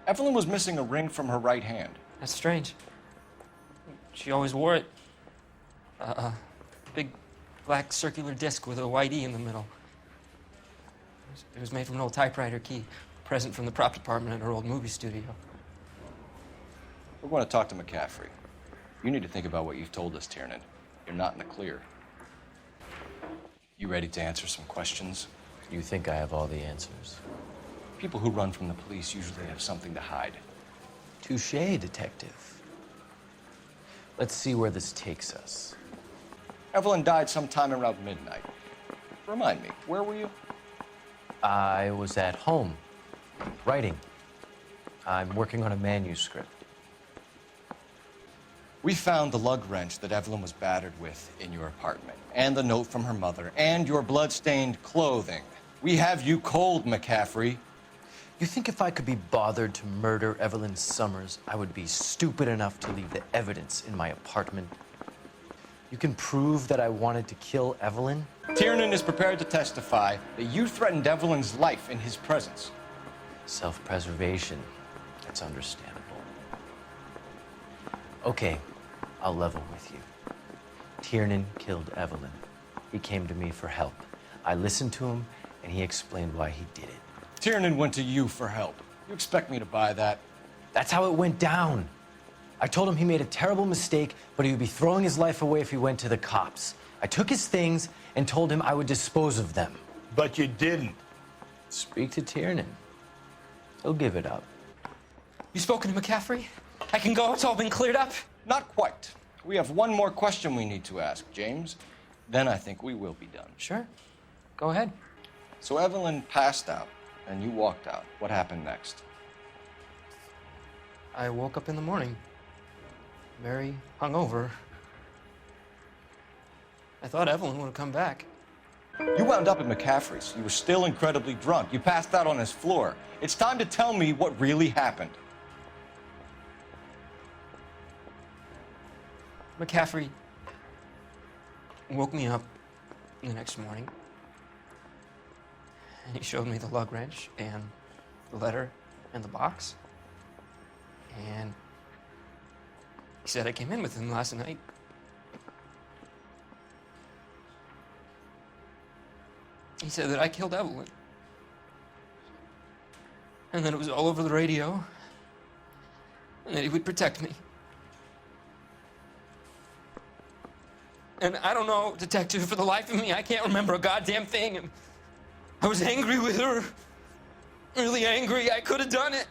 Speaker 22: Evelyn was missing a ring from her right hand.
Speaker 11: That's strange. She always wore it. Big black circular disc with a white E in the middle. It was made from an old typewriter key, a present from the prop department at her old movie studio.
Speaker 22: We're going to talk to McCaffrey. You need to think about what you've told us, Tiernan. You're not in the clear. You ready to answer some questions?
Speaker 6: You think I have all the answers?
Speaker 22: People who run from the police usually have something to hide.
Speaker 6: Touché, detective. Let's see where this takes us.
Speaker 22: Evelyn died sometime around midnight. Remind me, where were you?
Speaker 6: I was at home, writing. I'm working on a manuscript.
Speaker 22: We found the lug wrench that Evelyn was battered with in your apartment, and the note from her mother, and your blood-stained clothing. We have you cold, McCaffrey.
Speaker 6: You think if I could be bothered to murder Evelyn Summers, I would be stupid enough to leave the evidence in my apartment? You can prove that I wanted to kill Evelyn?
Speaker 22: Tiernan is prepared to testify that you threatened Evelyn's life in his presence.
Speaker 6: Self-preservation. That's understandable. Okay, I'll level with you. Tiernan killed Evelyn. He came to me for help. I listened to him, and he explained why he did it.
Speaker 22: Tiernan went to you for help. You expect me to buy that?
Speaker 6: That's how it went down. I told him he made a terrible mistake, but he would be throwing his life away if he went to the cops. I took his things and told him I would dispose of them.
Speaker 18: But you didn't.
Speaker 6: Speak to Tiernan. He'll give it up.
Speaker 11: You spoken to McCaffrey? I can go? It's all been cleared up?
Speaker 22: Not quite. We have one more question we need to ask, James. Then I think we will be done.
Speaker 11: Sure. Go ahead.
Speaker 22: So Evelyn passed out, and you walked out. What happened next?
Speaker 11: I woke up in the morning, very hungover. I thought Evelyn would have come back.
Speaker 22: You wound up at McCaffrey's. You were still incredibly drunk. You passed out on his floor. It's time to tell me what really happened.
Speaker 11: McCaffrey woke me up the next morning, and he showed me the lug wrench and the letter and the box. And he said I came in with him last night. He said that I killed Evelyn. And that it was all over the radio. And that he would protect me. And I don't know, Detective, for the life of me, I can't remember a goddamn thing. And I was angry with her. Really angry. I could have done it.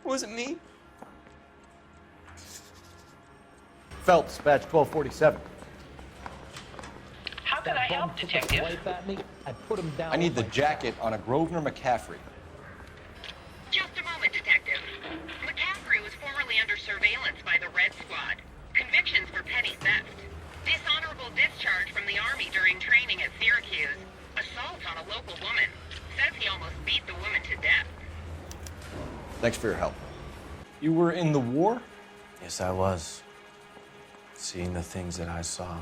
Speaker 11: Was it me?
Speaker 17: Phelps, badge 1247.
Speaker 9: How can I help, Detective?
Speaker 22: I need the jacket on a Grosvenor McCaffrey.
Speaker 9: Just a moment, Detective. McCaffrey was formerly under surveillance by the Red Squad. Convictions for petty theft. Dishonorable discharge from the Army during training at Syracuse. Assault on a local woman. Says he almost beat the woman to death.
Speaker 22: Thanks for your help. You were in the war?
Speaker 6: Yes, I was. Seeing the things that I saw,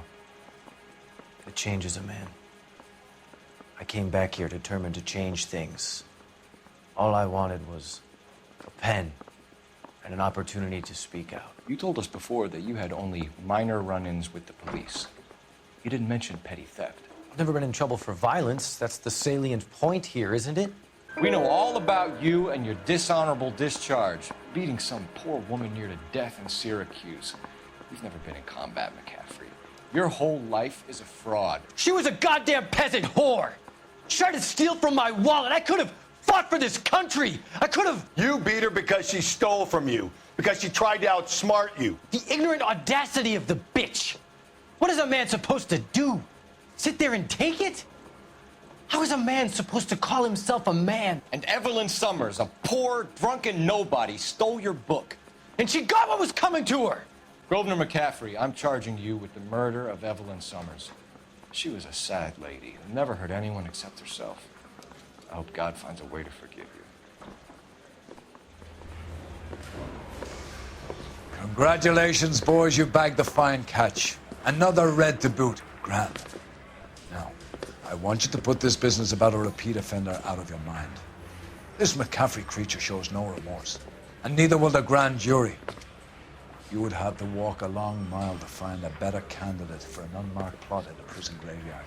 Speaker 6: it changes a man. I came back here determined to change things. All I wanted was a pen and an opportunity to speak out.
Speaker 22: You told us before that you had only minor run-ins with the police. You didn't mention petty theft.
Speaker 6: I've never been in trouble for violence. That's the salient point here, isn't it?
Speaker 22: We know all about you and your dishonorable discharge, beating some poor woman near to death in Syracuse. You've never been in combat, McCaffrey. Your whole life is a fraud.
Speaker 6: She was a goddamn peasant whore. She tried to steal from my wallet. I could have fought for this country. I could have...
Speaker 18: You beat her because she stole from you, because she tried to outsmart you.
Speaker 6: The ignorant audacity of the bitch. What is a man supposed to do? Sit there and take it? How is a man supposed to call himself a man?
Speaker 22: And Evelyn Summers, a poor, drunken nobody, stole your book.
Speaker 6: And she got what was coming to her.
Speaker 22: Grosvenor McCaffrey, I'm charging you with the murder of Evelyn Summers. She was a sad lady who never hurt anyone except herself. I hope God finds a way to forgive you.
Speaker 15: Congratulations, boys. You bagged the fine catch. Another red to boot. Grand. Now, I want you to put this business about a repeat offender out of your mind. This McCaffrey creature shows no remorse, and neither will the grand jury. You would have to walk a long mile to find a better candidate for an unmarked plot in the prison graveyard.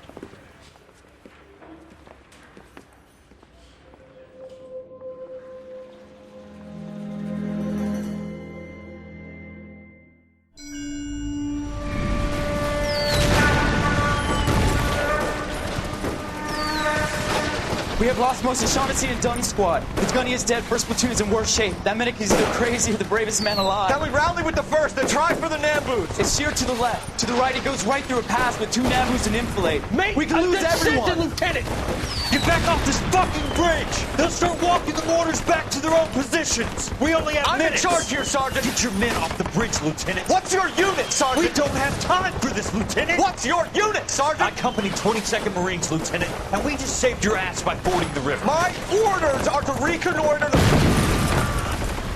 Speaker 16: We have lost most of Shaughnessy and Dunn's squad. The gunny is dead, first platoon is in worse shape. That medic is either crazy or the bravest man alive.
Speaker 18: Then we rally with the first and try for the Nambus.
Speaker 16: It's sheer to the left. To the right, it goes right through a pass with 2 Nambus and enfilade.
Speaker 18: Mate,
Speaker 16: we can lose everyone.
Speaker 18: Lieutenant, get back off this fucking bridge. They'll start walking the mortars back to their own positions. We only have minutes. I'm in charge here, Sergeant. Get your men off the bridge, Lieutenant. What's your unit, Sergeant? We don't have time for this, Lieutenant. What's your unit, Sergeant? I company 22nd Marines, Lieutenant, and we just saved your ass by fording the river. My orders are to reconnoiter the...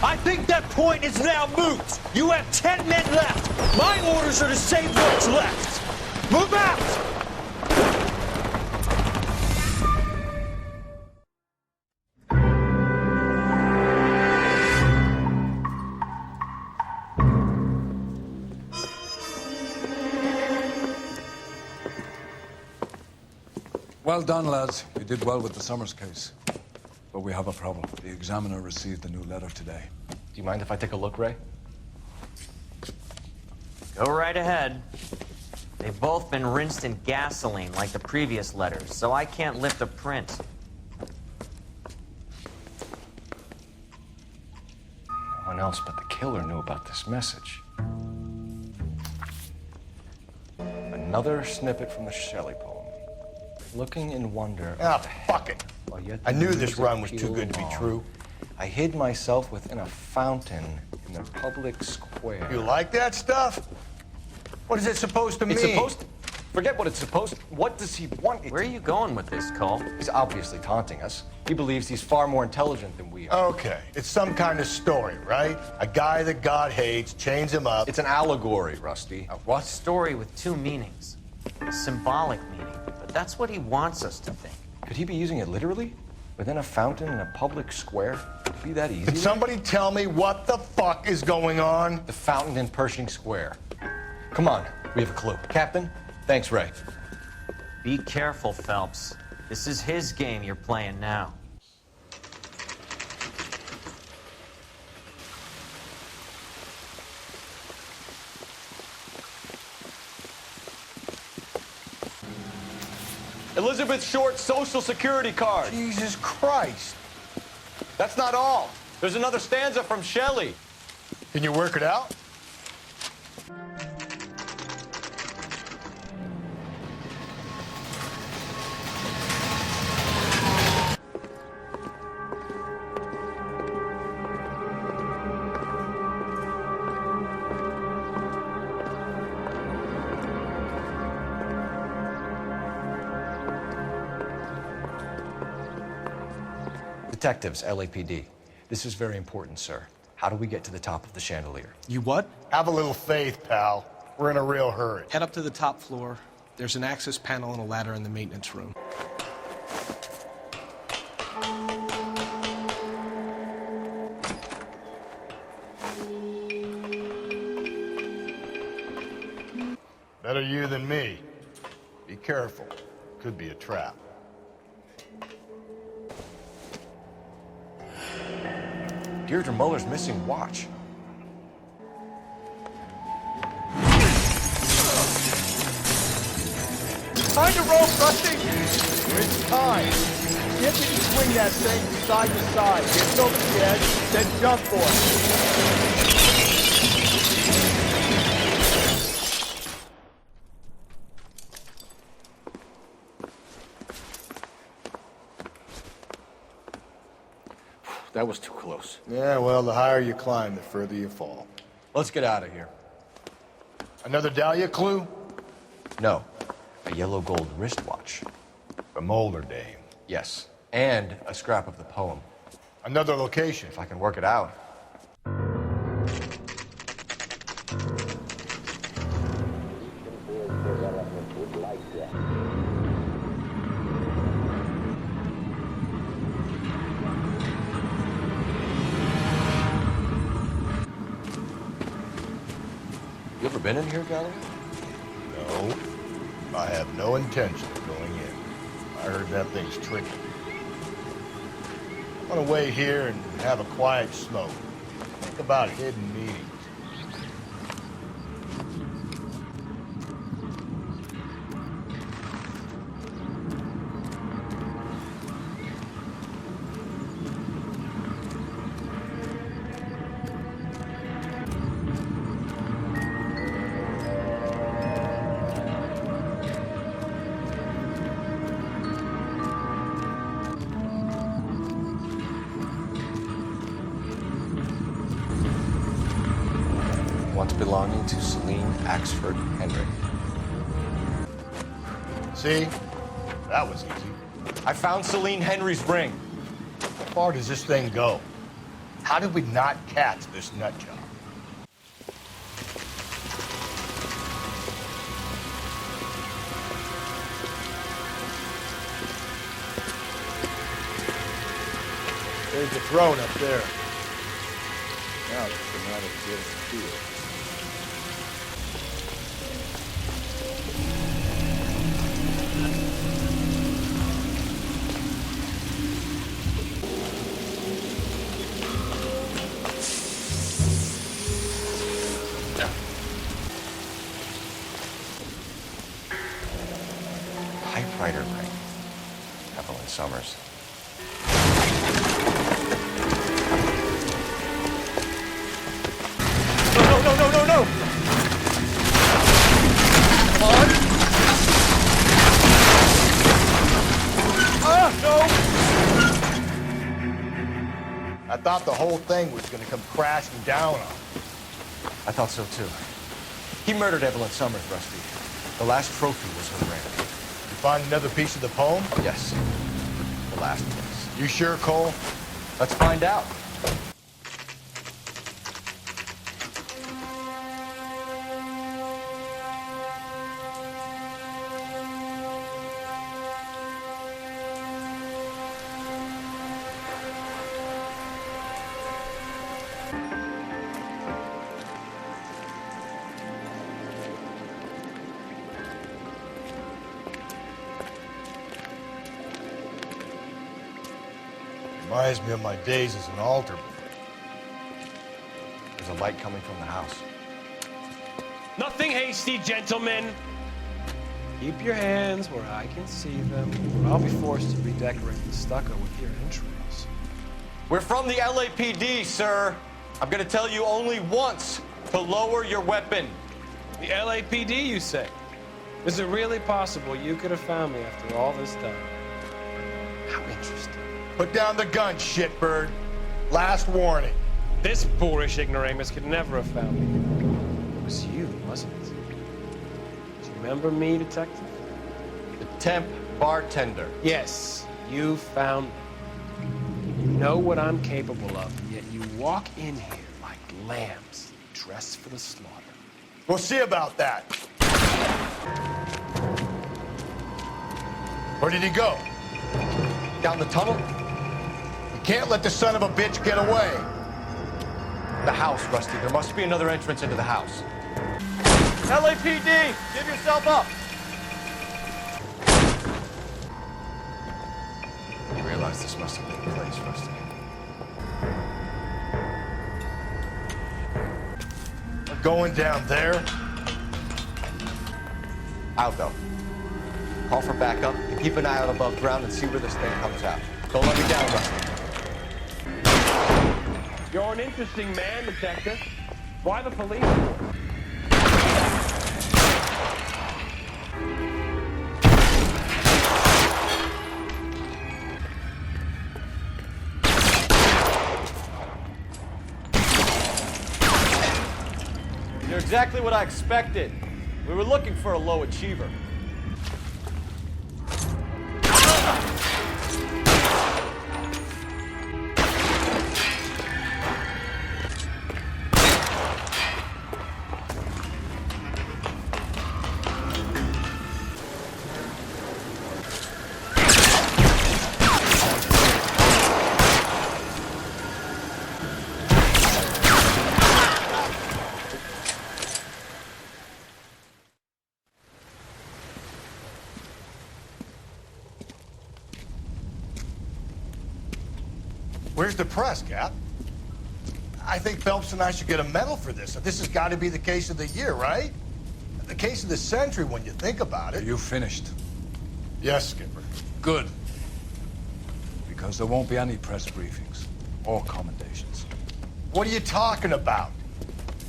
Speaker 18: I think that point is now moot. You have 10 men left. My orders are to save what's left. Move out!
Speaker 15: Well done, lads. You did well with the Summers case. But we have a problem. The examiner received a new letter today.
Speaker 22: Do you mind if I take a look, Ray?
Speaker 20: Go right ahead. They've both been rinsed in gasoline like the previous letters, so I can't lift a print.
Speaker 22: one else but the killer knew about this message. Another snippet from the Shelley poem. Looking in wonder.
Speaker 8: Ah, fuck it. I knew this run was too good to be true.
Speaker 22: I hid myself within a fountain in the public square.
Speaker 8: You like that stuff? What is it supposed to mean?
Speaker 22: It's supposed to... Forget what it's supposed to... What does he want it
Speaker 20: Where are you going with this, Cole?
Speaker 22: He's obviously taunting us. He believes he's far more intelligent than we are.
Speaker 8: Okay, it's some kind of story, right? A guy that God hates, chains him up.
Speaker 22: It's an allegory, Rusty.
Speaker 20: A what? Story with two meanings. A symbolic meaning. But that's what he wants us to think.
Speaker 22: Could he be using it literally? Within a fountain in a public square? Could it be that easy?
Speaker 8: Can somebody tell me what the fuck is going on?
Speaker 22: The fountain in Pershing Square. Come on, we have a clue. Captain, thanks, Ray.
Speaker 20: Be careful, Phelps. This is his game you're playing now.
Speaker 22: Elizabeth Short's Social Security card.
Speaker 8: Jesus Christ.
Speaker 22: That's not all. There's another stanza from Shelley.
Speaker 8: Can you work it out?
Speaker 22: Detectives, LAPD. This is very important, sir. How do we get to the top of the chandelier?
Speaker 10: You what?
Speaker 8: Have a little faith, pal. We're in a real hurry.
Speaker 10: Head up to the top floor. There's an access panel and a ladder in the maintenance room.
Speaker 8: Better you than me. Be careful. Could be a trap.
Speaker 22: Deirdre Muller's missing watch.
Speaker 8: Find a rope, Rusty! It's time. Get me to swing that thing from side to side. Get it over the edge, then jump for it.
Speaker 22: That was too close.
Speaker 8: Yeah, well, the higher you climb, the further you fall.
Speaker 22: Let's get out of here.
Speaker 8: Another Dahlia clue?
Speaker 22: No. A yellow gold wristwatch.
Speaker 8: The Mulder dame.
Speaker 22: Yes. And a scrap of the poem.
Speaker 8: Another location.
Speaker 22: If I can work it out. You ever been in here, Galloway?
Speaker 8: No. I have no intention of going in. I heard that thing's tricky. I want to wait here and have a quiet smoke. Think about hidden meetings.
Speaker 22: Once belonging to Celine Axford Henry.
Speaker 8: See? That was easy.
Speaker 22: I found Celine Henry's ring.
Speaker 8: How far does this thing go? How did we not catch this nut job? There's the throne up there. Now it's just a matter of getting to it.
Speaker 22: Typewriter ring. Evelyn Summers.
Speaker 8: thought the whole thing was gonna come crashing down on him.
Speaker 6: I thought so too. He murdered Evelyn Summers, Rusty. The last trophy was her ring.
Speaker 8: You find another piece of the poem?
Speaker 6: Yes. The last piece.
Speaker 8: You sure, Cole?
Speaker 6: Let's find out.
Speaker 8: Reminds me of my days as an altar boy.
Speaker 6: There's a light coming from the house.
Speaker 1: Nothing hasty, gentlemen. Keep your hands where I can see them, or I'll be forced to redecorate the stucco with your entrails.
Speaker 17: We're from the LAPD, sir. I'm gonna tell you only once to lower your weapon.
Speaker 1: The LAPD, you say? Is it really possible you could have found me after all this time? How interesting.
Speaker 8: Put down the gun, shitbird. Last warning.
Speaker 1: This boorish ignoramus could never have found me. It was you, wasn't it? Do you remember me, Detective?
Speaker 6: The temp bartender.
Speaker 1: Yes, you found me. You know what I'm capable of, and yet you walk in here like lambs dressed for the slaughter.
Speaker 8: We'll see about that. Where did he go?
Speaker 6: Down the tunnel?
Speaker 8: You can't let the son of a bitch get away.
Speaker 6: The house, Rusty. There must be another entrance into the house.
Speaker 17: LAPD, give yourself up.
Speaker 6: I realize this must have been the place, Rusty.
Speaker 8: We're going down there.
Speaker 6: I'll go. Call for backup and keep an eye out above ground and see where this thing comes out. Don't let me down, Rusty.
Speaker 1: You're an interesting man, Detective. Why the police force?
Speaker 17: You're exactly what I expected. We were looking for a low achiever.
Speaker 8: Where's the press, Cap? I think Phelps and I should get a medal for this. This has got to be the case of the year, right? The case of the century when you think about it.
Speaker 15: You finished?
Speaker 8: Yes, Skipper.
Speaker 15: Good. Because there won't be any press briefings or commendations.
Speaker 8: What are you talking about?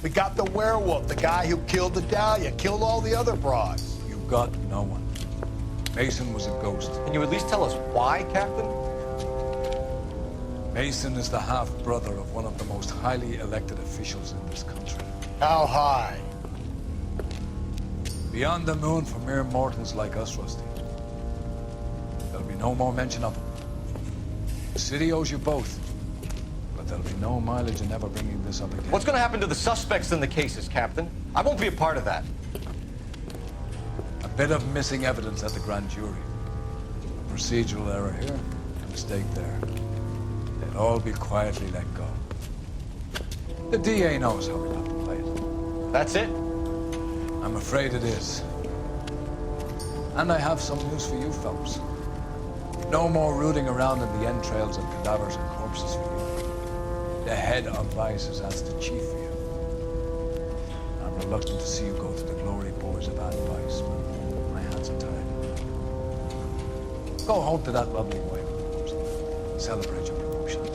Speaker 8: We got the werewolf, the guy who killed the Dahlia, killed all the other broads.
Speaker 15: You got no one. Mason was a ghost.
Speaker 6: Can you at least tell us why, Captain?
Speaker 15: Mason is the half-brother of one of the most highly elected officials in this country.
Speaker 8: How high?
Speaker 15: Beyond the moon for mere mortals like us, Rusty. There'll be no more mention of him. The city owes you both, but there'll be no mileage in ever bringing this up again.
Speaker 6: What's going to happen to the suspects in the cases, Captain? I won't be a part of that.
Speaker 15: A bit of missing evidence at the grand jury. A procedural error here, a mistake there. They'll all be quietly let go. The DA knows how we'll have to play it.
Speaker 6: That's it?
Speaker 15: I'm afraid it is. And I have some news for you, Phelps. No more rooting around in the entrails of cadavers and corpses for you. The head of vice has asked the chief for you. I'm reluctant to see you go to the glory boards of advice, but my hands are tied. Go home to that lovely wife of yours. Celebrate your promotion.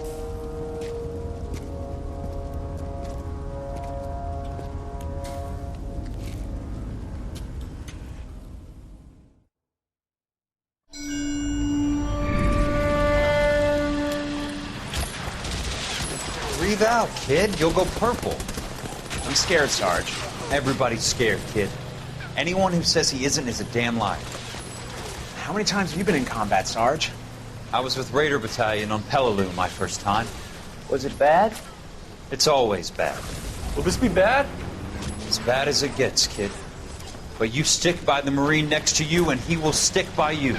Speaker 7: breathe out, kid. You'll go purple.
Speaker 21: I'm scared, Sarge.
Speaker 7: Everybody's scared, kid. Anyone who says he isn't is a damn liar.
Speaker 21: How many times have you been in combat, Sarge?
Speaker 7: I was with Raider Battalion on Peleliu my first time.
Speaker 21: Was it bad?
Speaker 7: It's always bad.
Speaker 21: Will this be bad?
Speaker 7: As bad as it gets, kid. But you stick by the Marine next to you, and he will stick by you.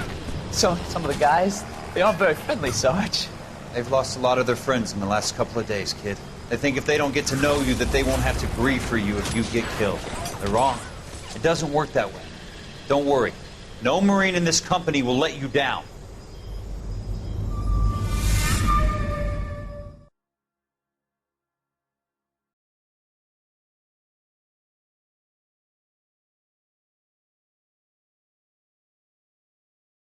Speaker 21: So, some of the guys, they aren't very friendly, Sarge.
Speaker 7: They've lost a lot of their friends in the last couple of days, kid. They think if they don't get to know you, that they won't have to grieve for you if you get killed. They're wrong. It doesn't work that way. Don't worry. No Marine in this company will let you down.